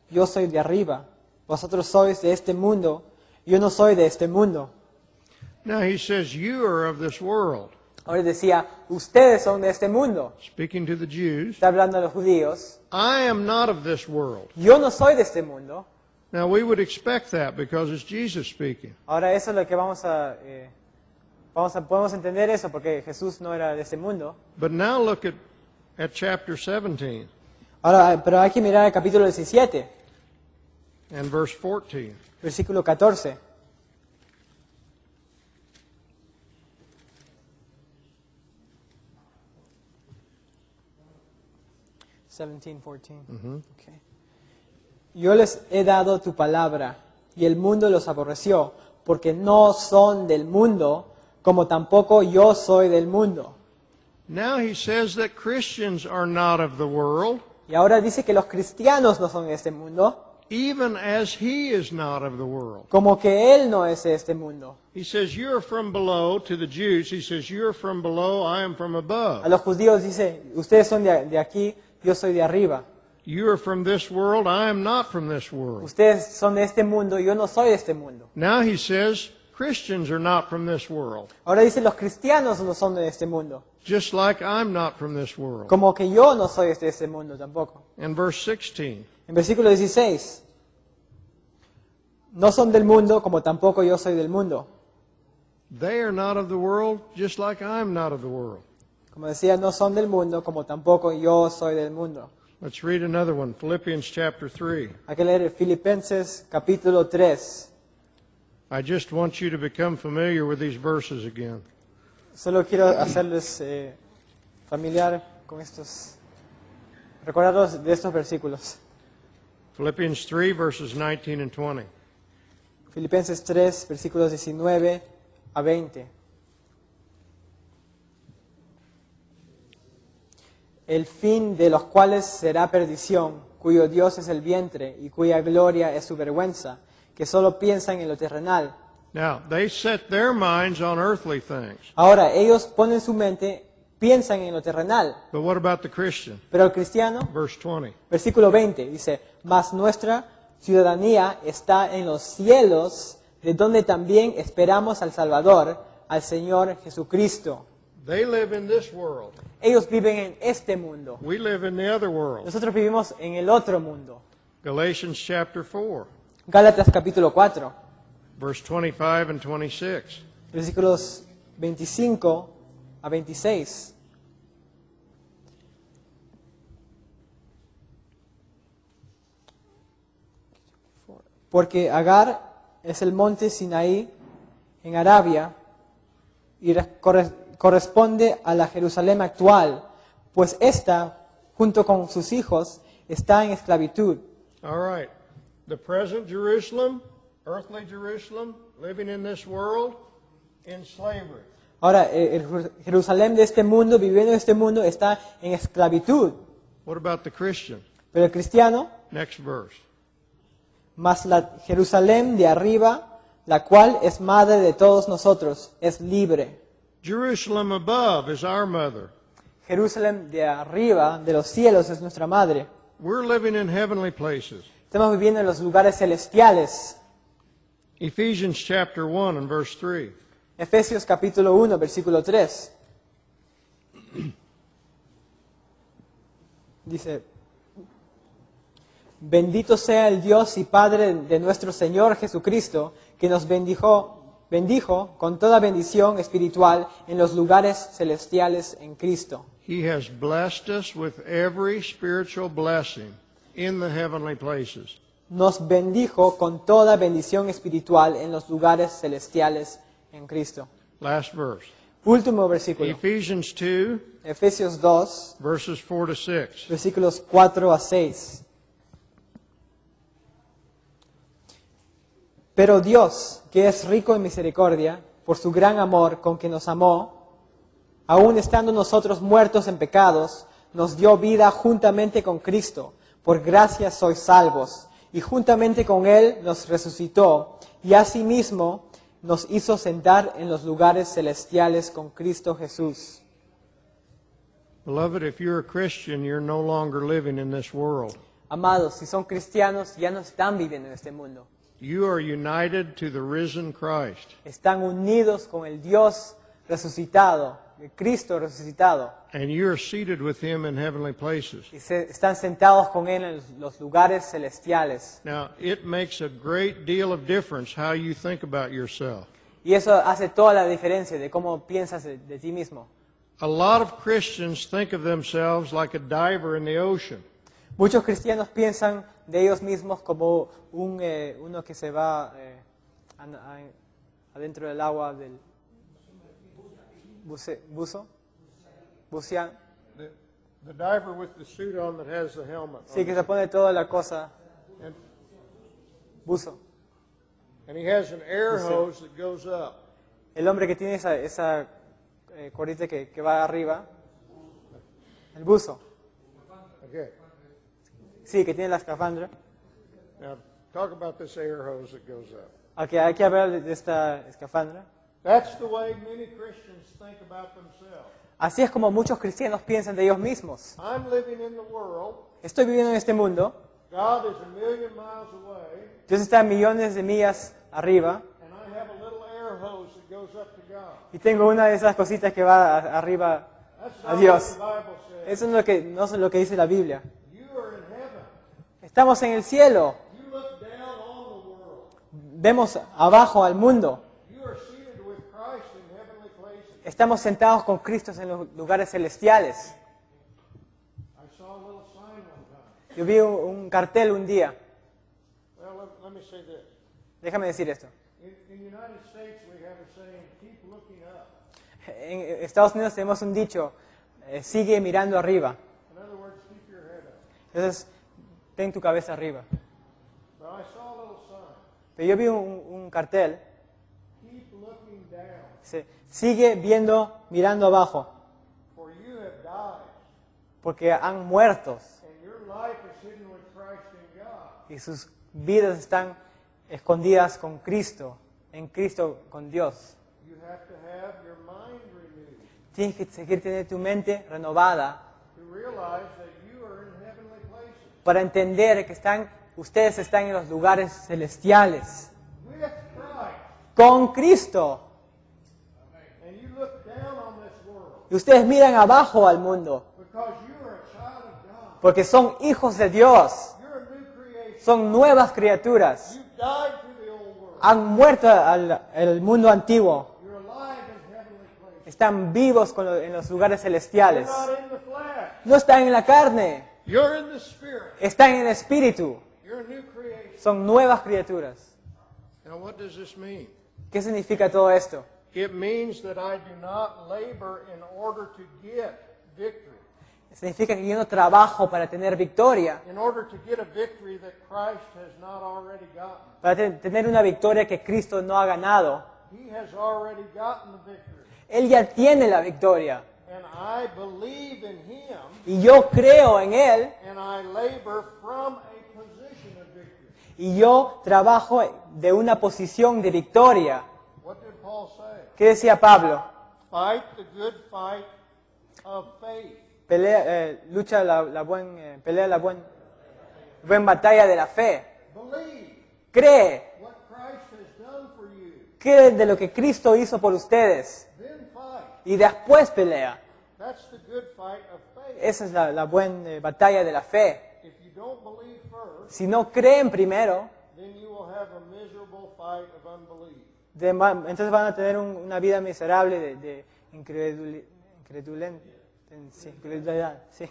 yo soy de arriba. Vosotros sois de este mundo, yo no soy de este mundo. now he says, you are of this world. Ahora decía, ustedes son de este mundo. Speaking to the Jews, Está hablando a los judíos. I am not of this world. Yo no soy de este mundo. Now, we would expect that because it's Jesus speaking. Ahora eso es lo que podemos entender eso porque Jesús no era de este mundo. But now look at chapter 17 Ahora, pero hay que mirar el capítulo 17, and verse 14. versículo 14. Okay. Yo les he dado tu palabra, y el mundo los aborreció, porque no son del mundo, como tampoco yo soy del mundo. Now he says that Christians are not of the world, Y ahora dice que los cristianos no son de este mundo, even as he is not of the world. como que Él no es de este mundo. He says, you are from below. To the Jews, he says, you are from below, I am from A above. los judíos dice, ustedes son de aquí, yo soy de arriba. You are from this world, I am not from this world. Ustedes son de este mundo, yo no soy de este mundo. Now he says, Christians are not from this world, Ahora dice, los cristianos no son de este mundo, just like I'm not from this world. como que yo no soy de este mundo tampoco. And verse 16, En versículo 16, no son del mundo, como tampoco yo soy del mundo. they are not of the world, just like I'm not of the world. Como decía, no son del mundo, como tampoco yo soy del mundo. Let's read another one, Philippians chapter 3. Hay que leer Filipenses capítulo 3. I just want you to become familiar with these verses again. Solo quiero hacerles familiar con estos, recordarlos de estos versículos. Philippians 3, verses 19 and 20. Filipenses 3, versículos 19 a 20. El fin de los cuales será perdición, cuyo Dios es el vientre y cuya gloria es su vergüenza, que solo piensan en lo terrenal. Now, they set their minds on earthly things. Ahora, ellos ponen su mente, piensan en lo terrenal. But what about the Christian? Pero el cristiano, Verse 20. versículo 20, dice, mas nuestra ciudadanía está en los cielos, de donde también esperamos al Salvador, al Señor Jesucristo. They live in this world. Ellos viven en este mundo. We live in the other world. Nosotros vivimos en el otro mundo. Galatians chapter 4, Gálatas capítulo 4, verse 25 and 26. versículos 25 a 26. Porque Agar es el monte Sinaí en Arabia y corresponde a la Jerusalén actual, pues ésta, junto con sus hijos, está en esclavitud. All right. The present Jerusalem, earthly Jerusalem, living in this world, in slavery. Ahora, el Jerusalén de este mundo, viviendo en este mundo, está en esclavitud. What about the Christian? Pero el cristiano, Next verse. mas la Jerusalén de arriba, la cual es madre de todos nosotros, es libre. Jerusalem above is our mother. Jerusalén de arriba, de los cielos, es nuestra madre. We're living in heavenly places. Estamos viviendo en los lugares celestiales. Ephesians chapter 1 and verse 3. Efesios capítulo 1, versículo 3. Dice, bendito sea el Dios y Padre de nuestro Señor Jesucristo, que nos bendijo con toda bendición espiritual en los lugares celestiales en Cristo. He has blessed us with every spiritual blessing in the heavenly places. Nos bendijo con toda bendición espiritual en los lugares celestiales en Cristo. Last verse. Último versículo. Ephesians 2, Efesios 2, verses 4 to 6. versículos 4 a 6. Pero Dios, que es rico en misericordia, por su gran amor con que nos amó, aun estando nosotros muertos en pecados, nos dio vida juntamente con Cristo. Por gracia sois salvos. Y juntamente con Él nos resucitó, y asimismo nos hizo sentar en los lugares celestiales con Cristo Jesús. Beloved, if you're a Christian, you're no longer living in this world. Amados, si son cristianos, ya no están viviendo en este mundo. You are united to the risen Christ, Están unidos con el Dios resucitado, el Cristo resucitado. and you are seated with Him in heavenly places. Y están sentados con Él en los lugares celestiales. Now, it makes a great deal of difference how you think about yourself. Y eso hace toda la diferencia de cómo piensas de ti mismo. A lot of Christians think of themselves like a diver in the ocean. Muchos cristianos piensan de ellos mismos como uno que se va adentro del agua del bucean. The diver with the suit on that has the helmet. Sí, que se pone toda la cosa And, Buzo. and he has an air hose that goes up. El hombre que tiene esa cordita que va arriba. El buzo. Okay. Sí, que tiene la escafandra. Now, talk about this air hose that goes up. Ok, hay que hablar de esta escafandra. That's the way many Christians think about themselves. Así es como muchos cristianos piensan de ellos mismos. I'm living in the world. Estoy viviendo en este mundo. God is 1,000,000 miles away. Dios está a millones de millas arriba. And I have a little air hose that goes up to God. Y tengo una de esas cositas que va arriba That's a not Dios. what the Bible says. Eso no es lo que dice la Biblia. You are in heaven. Estamos en el cielo. You look down on the world. Vemos abajo al mundo. You are seated with Christ in heavenly places. Estamos sentados con Cristo en los lugares celestiales. I saw a little sign one time. Yo vi un cartel un día. Well, let me say this. Déjame decir esto. In the United States, we have a saying, keep looking up. En Estados Unidos tenemos un dicho, sigue mirando arriba. In other words, keep your head up. Entonces, ten tu cabeza arriba. But I saw a little sign, Pero yo vi un cartel, keep looking down, dice, sigue mirando abajo, for you have died, porque han muerto and your life is hidden with Christ in God. y sus vidas están escondidas con Cristo, en Cristo con Dios. You have to have your mind renewed Tienes que seguir teniendo tu mente renovada to realize that you are in heavenly places para entender que ustedes están en los lugares celestiales with Christ. con Cristo. And you look down on this world Y ustedes miran abajo al mundo because you are a child of God. porque son hijos de Dios, You're a new creation. son nuevas criaturas. You've died to the old world. Han muerto al mundo antiguo, You're alive in heavenly places. están vivos en los lugares You're celestiales. not in the flesh. No están en la carne, You're in the spirit. están en el espíritu, You're a new creation. son nuevas criaturas. Now, what does this mean? ¿Qué significa todo esto? It means that I do not labor in order to get victory. Significa que yo no trabajo para tener victoria, In order to get a victory that Christ has not already gotten. para tener una victoria que Cristo no ha ganado. He has already gotten the victory. Él ya tiene la victoria And I believe in Him, y yo creo en Él and I labor from a position of victory. y yo trabajo de una posición de victoria. What did Paul say? ¿Qué decía Pablo? Fight the good fight of faith. Pelea la buena batalla de la fe. Believe Cree, what Christ has done for you. cree de lo que Cristo hizo por ustedes Then fight. y después pelea. That's the good fight of faith. Esa es la buena batalla de la fe. If you don't believe first, Si no creen primero, then you will have a miserable fight of unbelief. entonces van a tener una vida miserable de incredulidad. Sí.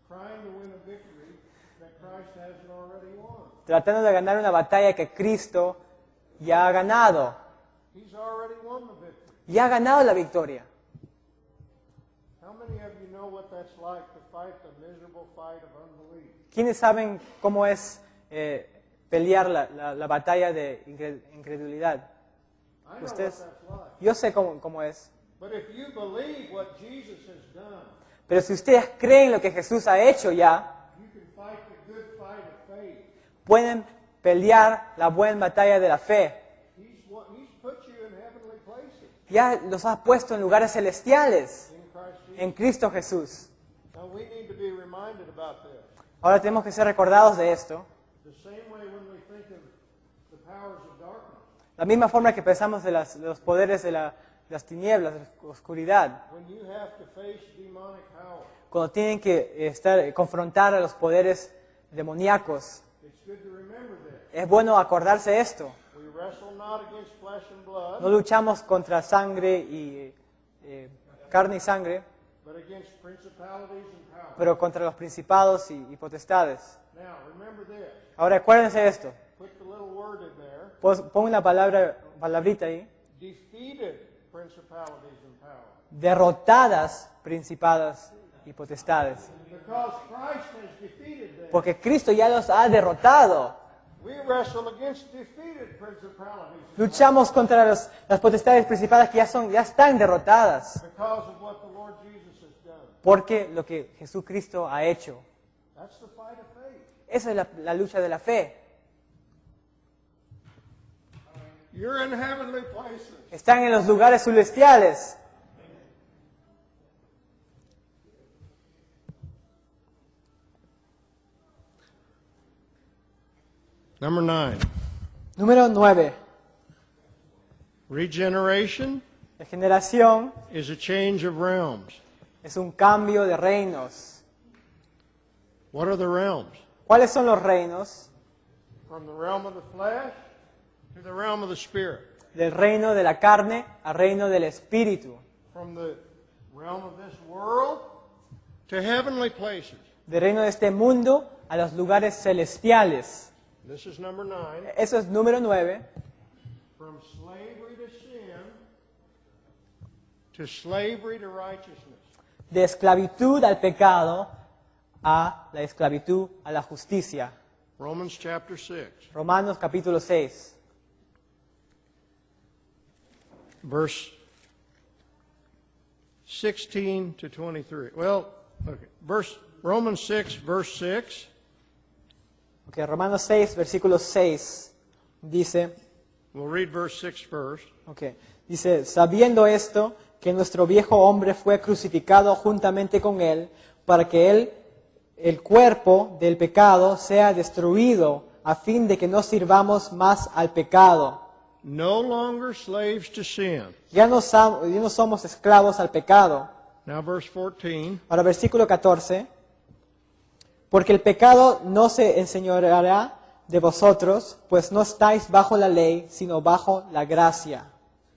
Trying to win a victory that Christ hasn't already won. Tratando de ganar una batalla que Cristo ya ha ganado. He's already won the victory. Ya ha ganado la victoria. How many of you know what that's like to fight the miserable fight of unbelief? ¿Quiénes saben cómo es pelear la batalla de incredulidad? I know Ustedes- what that's like. Yo sé cómo es. But if you believe what Jesus has done, Pero si ustedes creen lo que Jesús ha hecho ya, you can fight the good fight of faith. pueden pelear la buena batalla de la fe. He's put you in heavenly places Ya los ha puesto en lugares celestiales in Christ Jesus. en Cristo Jesús. Now we need to be reminded about this. Ahora tenemos que ser recordados de esto. The same way when we think of the powers of darkness. La misma forma que pensamos de los poderes de las tinieblas, de la oscuridad. When you have to face demonic power, Cuando tienen que confrontar a los poderes demoníacos. it's good to remember this. Es bueno acordarse de esto. We wrestle not against flesh and blood, No luchamos contra sangre y carne y sangre, but against principalities and powers. pero contra los principados y potestades. Now, remember this. Ahora acuérdense de esto. Put the little word in there. Pon una palabrita ahí. Defeated principalities and powers. Derrotadas principadas y potestades. Because Christ has defeated them. Porque Cristo ya los ha derrotado. We wrestle against defeated principalities Luchamos contra las potestades principales que ya están derrotadas. because of what the Lord Jesus has done. Porque lo que Jesucristo ha hecho. That's the fight of faith. Esa es la lucha de la fe. You're in heavenly places. Están en los lugares celestiales. Number 9. Número 9. Regeneration Regeneración is a change of realms. es un cambio de reinos. What are the realms? ¿Cuáles son los reinos? From the realm of the flesh to the realm of the spirit. Del reino de la carne al reino del espíritu. From the realm of this world to heavenly places. Del reino de este mundo a los lugares celestiales. This is number 9. Eso es número 9. From slavery to sin to slavery to righteousness. De esclavitud al pecado a la esclavitud a la justicia. Romans chapter 6, Romanos capítulo 6. verse 16 to 23. Well, okay. Romans 6, verse 6. Okay, Romanos 6, versículo 6 dice, We'll read verse 6 first. okay, dice, sabiendo esto, que nuestro viejo hombre fue crucificado juntamente con él, para que el cuerpo del pecado sea destruido, a fin de que no sirvamos más al pecado. No longer slaves to sin. Ya no somos esclavos al pecado. Now verse 14. Ahora versículo 14. Porque el pecado no se enseñoreará de vosotros, pues no estáis bajo la ley, sino bajo la gracia.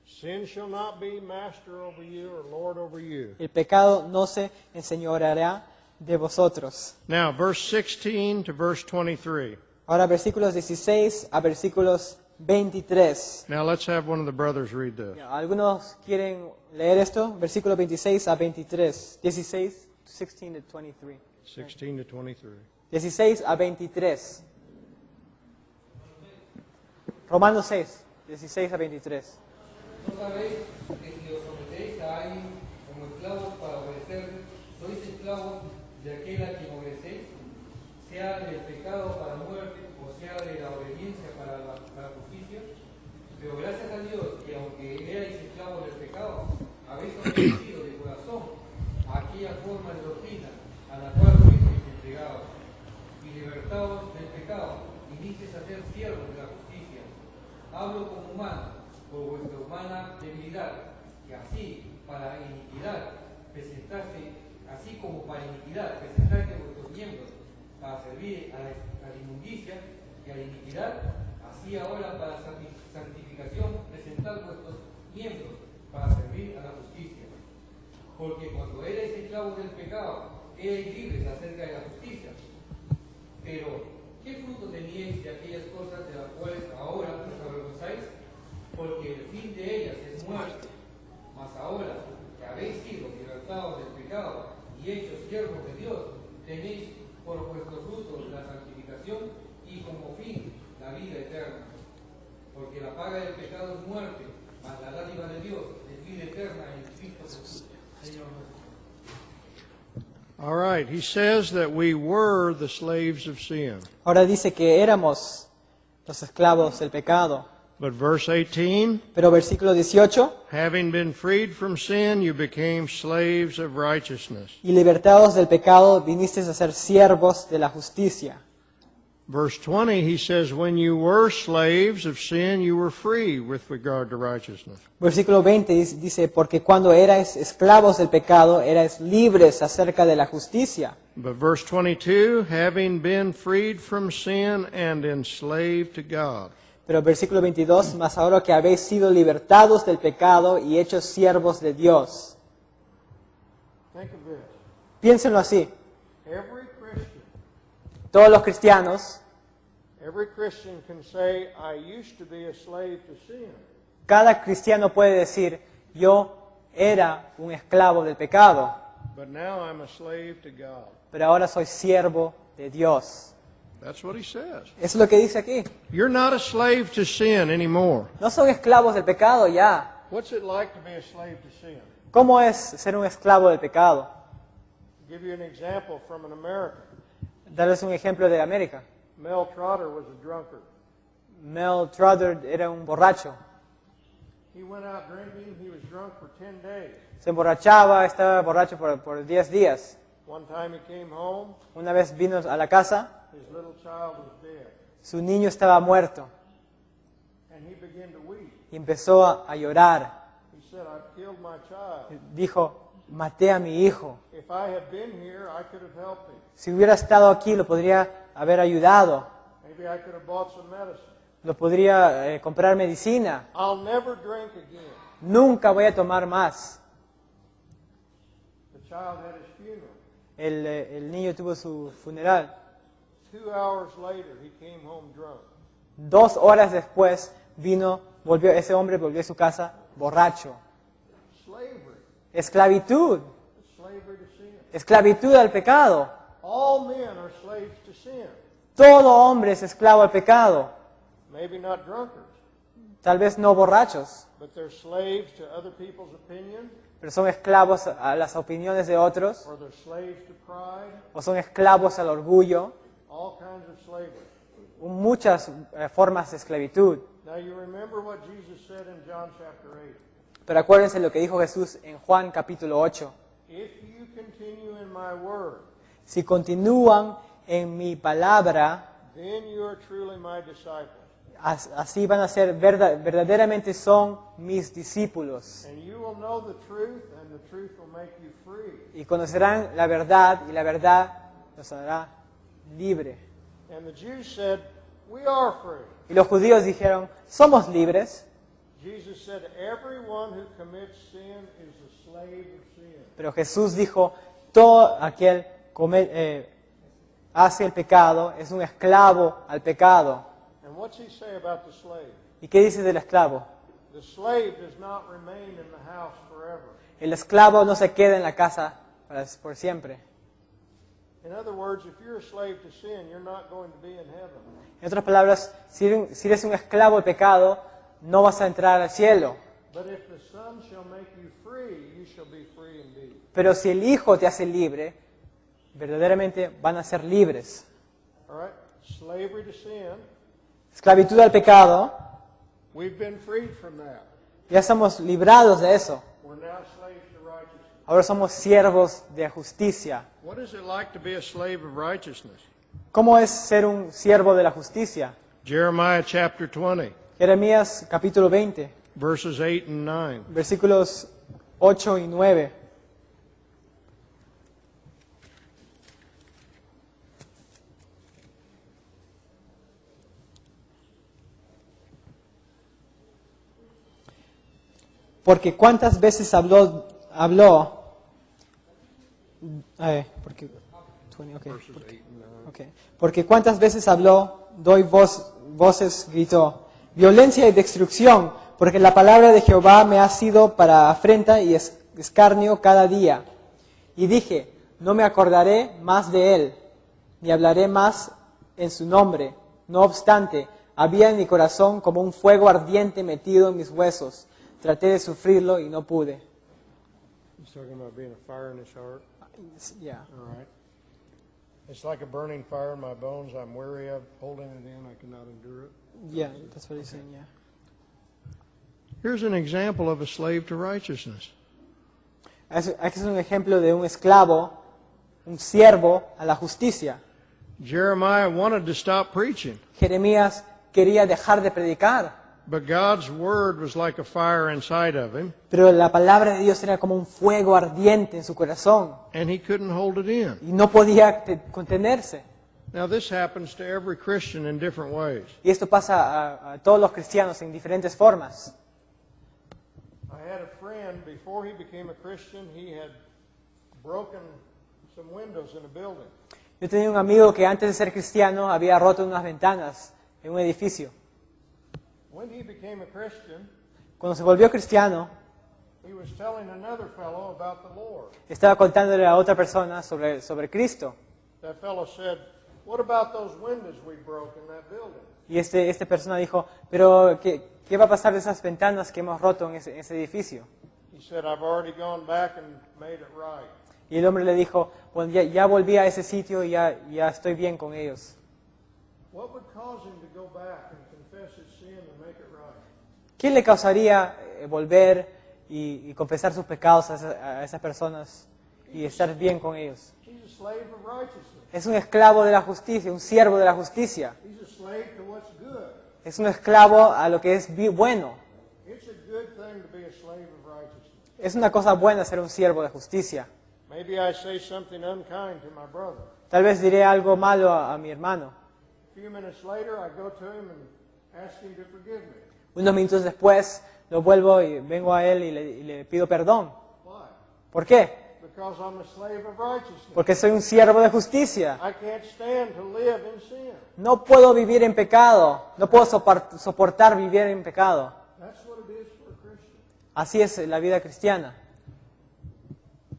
Sin shall not be master over you or lord over you. El pecado no se enseñoreará de vosotros. Now verse 16 to verse 23. Ahora versículos 16 a versículos 23. Now let's have one of the brothers read this. ¿Algunos quieren leer esto? Versículos 26 a 23. 16 to 23. 16 to 23. 16 a 23. Romanos 6, 16 a 23. ¿No sabéis que si os sometéis a alguien como esclavos para obedecerle, sois esclavos de aquel a quien obedecéis, sea del pecado para muerte o sea de la obediencia para la justicia? Pero gracias a Dios que aunque erais esclavos del pecado, habéis obedecido de corazón a aquella forma de doctrina a la cual fuisteis entregados, y libertados del pecado, vinisteis a ser siervos de la justicia. Hablo como humano, por vuestra humana debilidad, que así como para iniquidad presentaste vuestros miembros para servir a la inmundicia y a la iniquidad, así ahora para santificación presentad vuestros miembros para servir a la justicia. Porque cuando erais esclavos del pecado, erais libres acerca de la justicia. Pero, ¿qué fruto teníais de aquellas cosas de las cuales ahora os avergonzáis? Porque el fin de ellas es muerte. Mas ahora que habéis sido libertados del pecado y hechos siervos de Dios, tenéis por vuestro fruto la santificación y como fin la vida eterna. Porque la paga del pecado es muerte, mas la dádiva de Dios es vida eterna en Cristo Jesús, Señor nuestro. All right, he says that we were the slaves of sin. Ahora dice que éramos los esclavos del pecado. But verse 18, Pero versículo 18, having been freed from sin, you became slaves of righteousness. y libertados del pecado vinisteis a ser siervos de la justicia. Verse 20, he says, when you were slaves of sin, you were free with regard to righteousness. Versículo 20 dice, porque cuando erais esclavos del pecado, erais libres acerca de la justicia. But verse 22, having been freed from sin and enslaved to God. Pero versículo 22, mas ahora que habéis sido libertados del pecado y hechos siervos de Dios. Think of this. Piénsenlo así. Every Christian Todos los cristianos, can say, I used to be a slave to sin. cada cristiano puede decir, yo era un esclavo del pecado, But now I'm a slave to God. pero ahora soy siervo de Dios. That's what he says. Eso es lo que dice aquí. You're not a slave to sin anymore. No son esclavos del pecado ya. What's it like to be a slave to sin? ¿Cómo es ser un esclavo del pecado? I'll give you an example from an American. Darles un ejemplo de América. Mel Trotter was a drunkard. Mel Trotter era un borracho. He went out drinking. He was drunk for 10 days. Se emborrachaba, estaba borracho por 10 días. One time he came home. Una vez vino a la casa, His little child was dead. su niño estaba muerto And he began to weep. y empezó a llorar. He said, I've killed my child. Dijo, maté a mi hijo. If I had been here, I could have helped him. Si hubiera estado aquí, lo podría haber ayudado. Maybe I could have bought some medicine. Lo podría comprar medicina. I'll never drink again. Nunca voy a tomar más. The child had his funeral. El niño tuvo su funeral. 2 hours later, he came home drunk. 2 horas después ese hombre volvió a su casa borracho. Slavery. Esclavitud. Slavery to sin. Esclavitud al pecado. All men are slaves to sin. Todo hombre es esclavo al pecado. Maybe not drunkards, Tal vez no borrachos, but they're slaves to other people's opinion, pero son esclavos a las opiniones de otros, or they're slaves to pride, o son esclavos al orgullo, all kinds of slavery. muchas formas de esclavitud. Now you remember what Jesus said in John chapter 8. Pero acuérdense lo que dijo Jesús en Juan capítulo 8. If you continue in my word, Si continúan en mi palabra, then you are truly my disciples. así van a ser, verdaderamente son mis discípulos. And you will know the truth, and the truth will make you free. Y conocerán la verdad, y la verdad los hará libre. And the Jews said, we are free. Y los judíos dijeron, somos libres. Jesus said, everyone who commits sin is a slave of sin. Pero Jesús dijo, todo aquel que hace el pecado es un esclavo al pecado. And what's he say about the slave? ¿Y qué dice del esclavo? The slave does not remain in the house forever. El esclavo no se queda en la casa por siempre. In other words, if you're a slave to sin, you're not going to be in heaven. En otras palabras, si eres un esclavo al pecado, no vas a entrar al cielo. But if the Son shall make you free, you shall be free indeed. Pero si el Hijo te hace libre, verdaderamente van a ser libres. All right? Slavery to sin, Esclavitud al pecado, we've been freed from that. ya estamos librados de eso. We're now slaves to righteousness. Ahora somos siervos de justicia. What is it like to be a slave of righteousness? ¿Cómo es ser un siervo de la justicia? Jeremiah chapter 20, Jeremías capítulo 20, verses 8 and 9. versículos 8 y 9. Porque cuántas veces habló, porque, 20, porque cuántas veces habló, voces gritó, violencia y destrucción, porque la palabra de Jehová me ha sido para afrenta y escarnio cada día. Y dije, no me acordaré más de él, ni hablaré más en su nombre. No obstante, había en mi corazón como un fuego ardiente metido en mis huesos. Traté de sufrirlo y no pude. He's talking about being a fire in his heart. Yeah. All right. It's like a burning fire in my bones. I'm weary of holding it in. I cannot endure it. Yeah, that's what he's saying, yeah. Here's an example of a slave to righteousness. Aquí es un ejemplo de un esclavo, un siervo a la justicia. Jeremiah wanted to stop preaching, Jeremías quería dejar de predicar, but God's word was like a fire inside of him, pero la palabra de Dios era como un fuego ardiente en su corazón and he couldn't hold it in. y no podía contenerse. Now, this happens to every Christian in different ways. Y esto pasa a todos los cristianos en diferentes formas. I had a friend, before he became a Christian, he had broken some windows in a building. Yo tenía un amigo que antes de ser cristiano había roto unas ventanas en un edificio. When he became a Christian, Cuando se volvió cristiano, he was telling another fellow about the Lord. estaba contándole a otra persona sobre Cristo. That fellow said, What about those windows we broke in that building? Y esta persona dijo, pero ¿qué va a pasar de esas ventanas que hemos roto en ese edificio? He said, I've already gone back and made it right. Y el hombre le dijo, bueno, ya volví a ese sitio y ya estoy bien con ellos. What would cause him to go back and confess his sin and make it right? ¿Qué le causaría volver y confesar sus pecados a esas personas y estar bien con ellos? He's a slave of righteousness. Es un esclavo de la justicia, un siervo de la justicia. He's a slave to what's good. Es un esclavo a lo que es bueno. It's a good thing to be a slave of righteousness. Es una cosa buena ser un siervo de justicia. Maybe I say something unkind to my brother. Tal vez diré algo malo a mi hermano. A few minutes later, I go to him and ask him to forgive me. Unos minutos después lo vuelvo y vengo a él y le pido perdón. Why? ¿Por qué? Because I'm a slave of righteousness. Porque soy un siervo de justicia. I can't stand to live in sin. No puedo vivir en pecado. No puedo soportar vivir en pecado. That's what it is for a Christian. Así es la vida cristiana.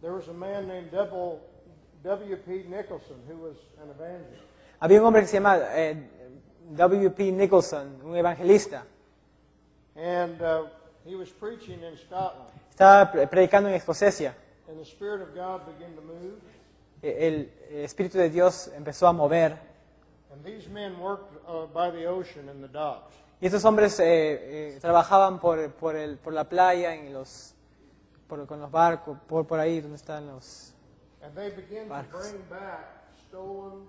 There was a man named W.P. Nicholson who was an evangelist. Había un hombre que se llama W.P. Nicholson, un evangelista. And he was preaching in Scotland. Estaba predicando en Escocia. And the Spirit of God began to move. El Espíritu de Dios empezó a mover. And these men worked by the ocean in the docks. Y estos hombres trabajaban por la playa, con los barcos, por ahí donde están los... And they began Barcos. to bring back stolen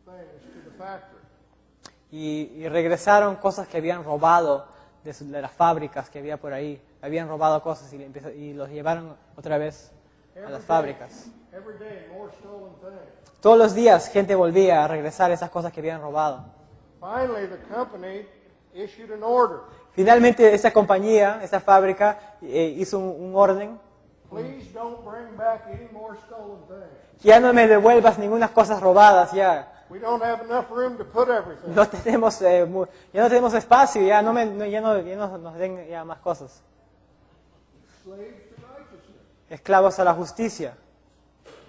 things to the factory. Y regresaron cosas que habían robado de las fábricas que había por ahí. Habían robado cosas y los llevaron otra vez a las fábricas. Every day, more stolen things. Todos los días gente volvía a regresar esas cosas que habían robado. Finally, the company issued an order. Finalmente esa compañía, esa fábrica, hizo un orden. Please don't bring back any more stolen things. Ya no me devuelvas ninguna cosas robadas, ya. We don't have enough room to put everything. No tenemos, ya no tenemos espacio, ya no nos den ya más cosas. Slaves to righteousness. Esclavos a la justicia.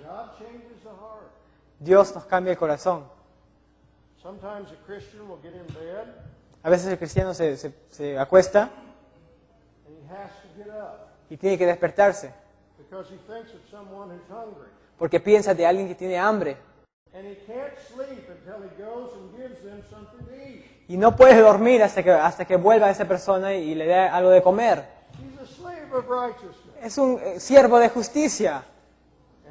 God changes the heart. Dios nos cambia el corazón. Sometimes a Christian will get in bed A veces el cristiano se acuesta and he has to get up y tiene que despertarse because he thinks of someone who's hungry. porque piensa de alguien que tiene hambre. And he can't sleep until he goes and gives them something to eat. Y no puede dormir hasta que vuelva a esa persona y le dé algo de comer. He's a slave of righteousness. Es un siervo de justicia.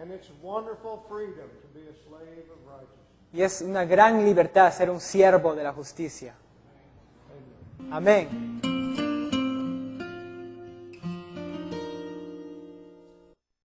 And it's wonderful freedom to be a slave of righteousness. Y es una gran libertad ser un siervo de la justicia. Amén.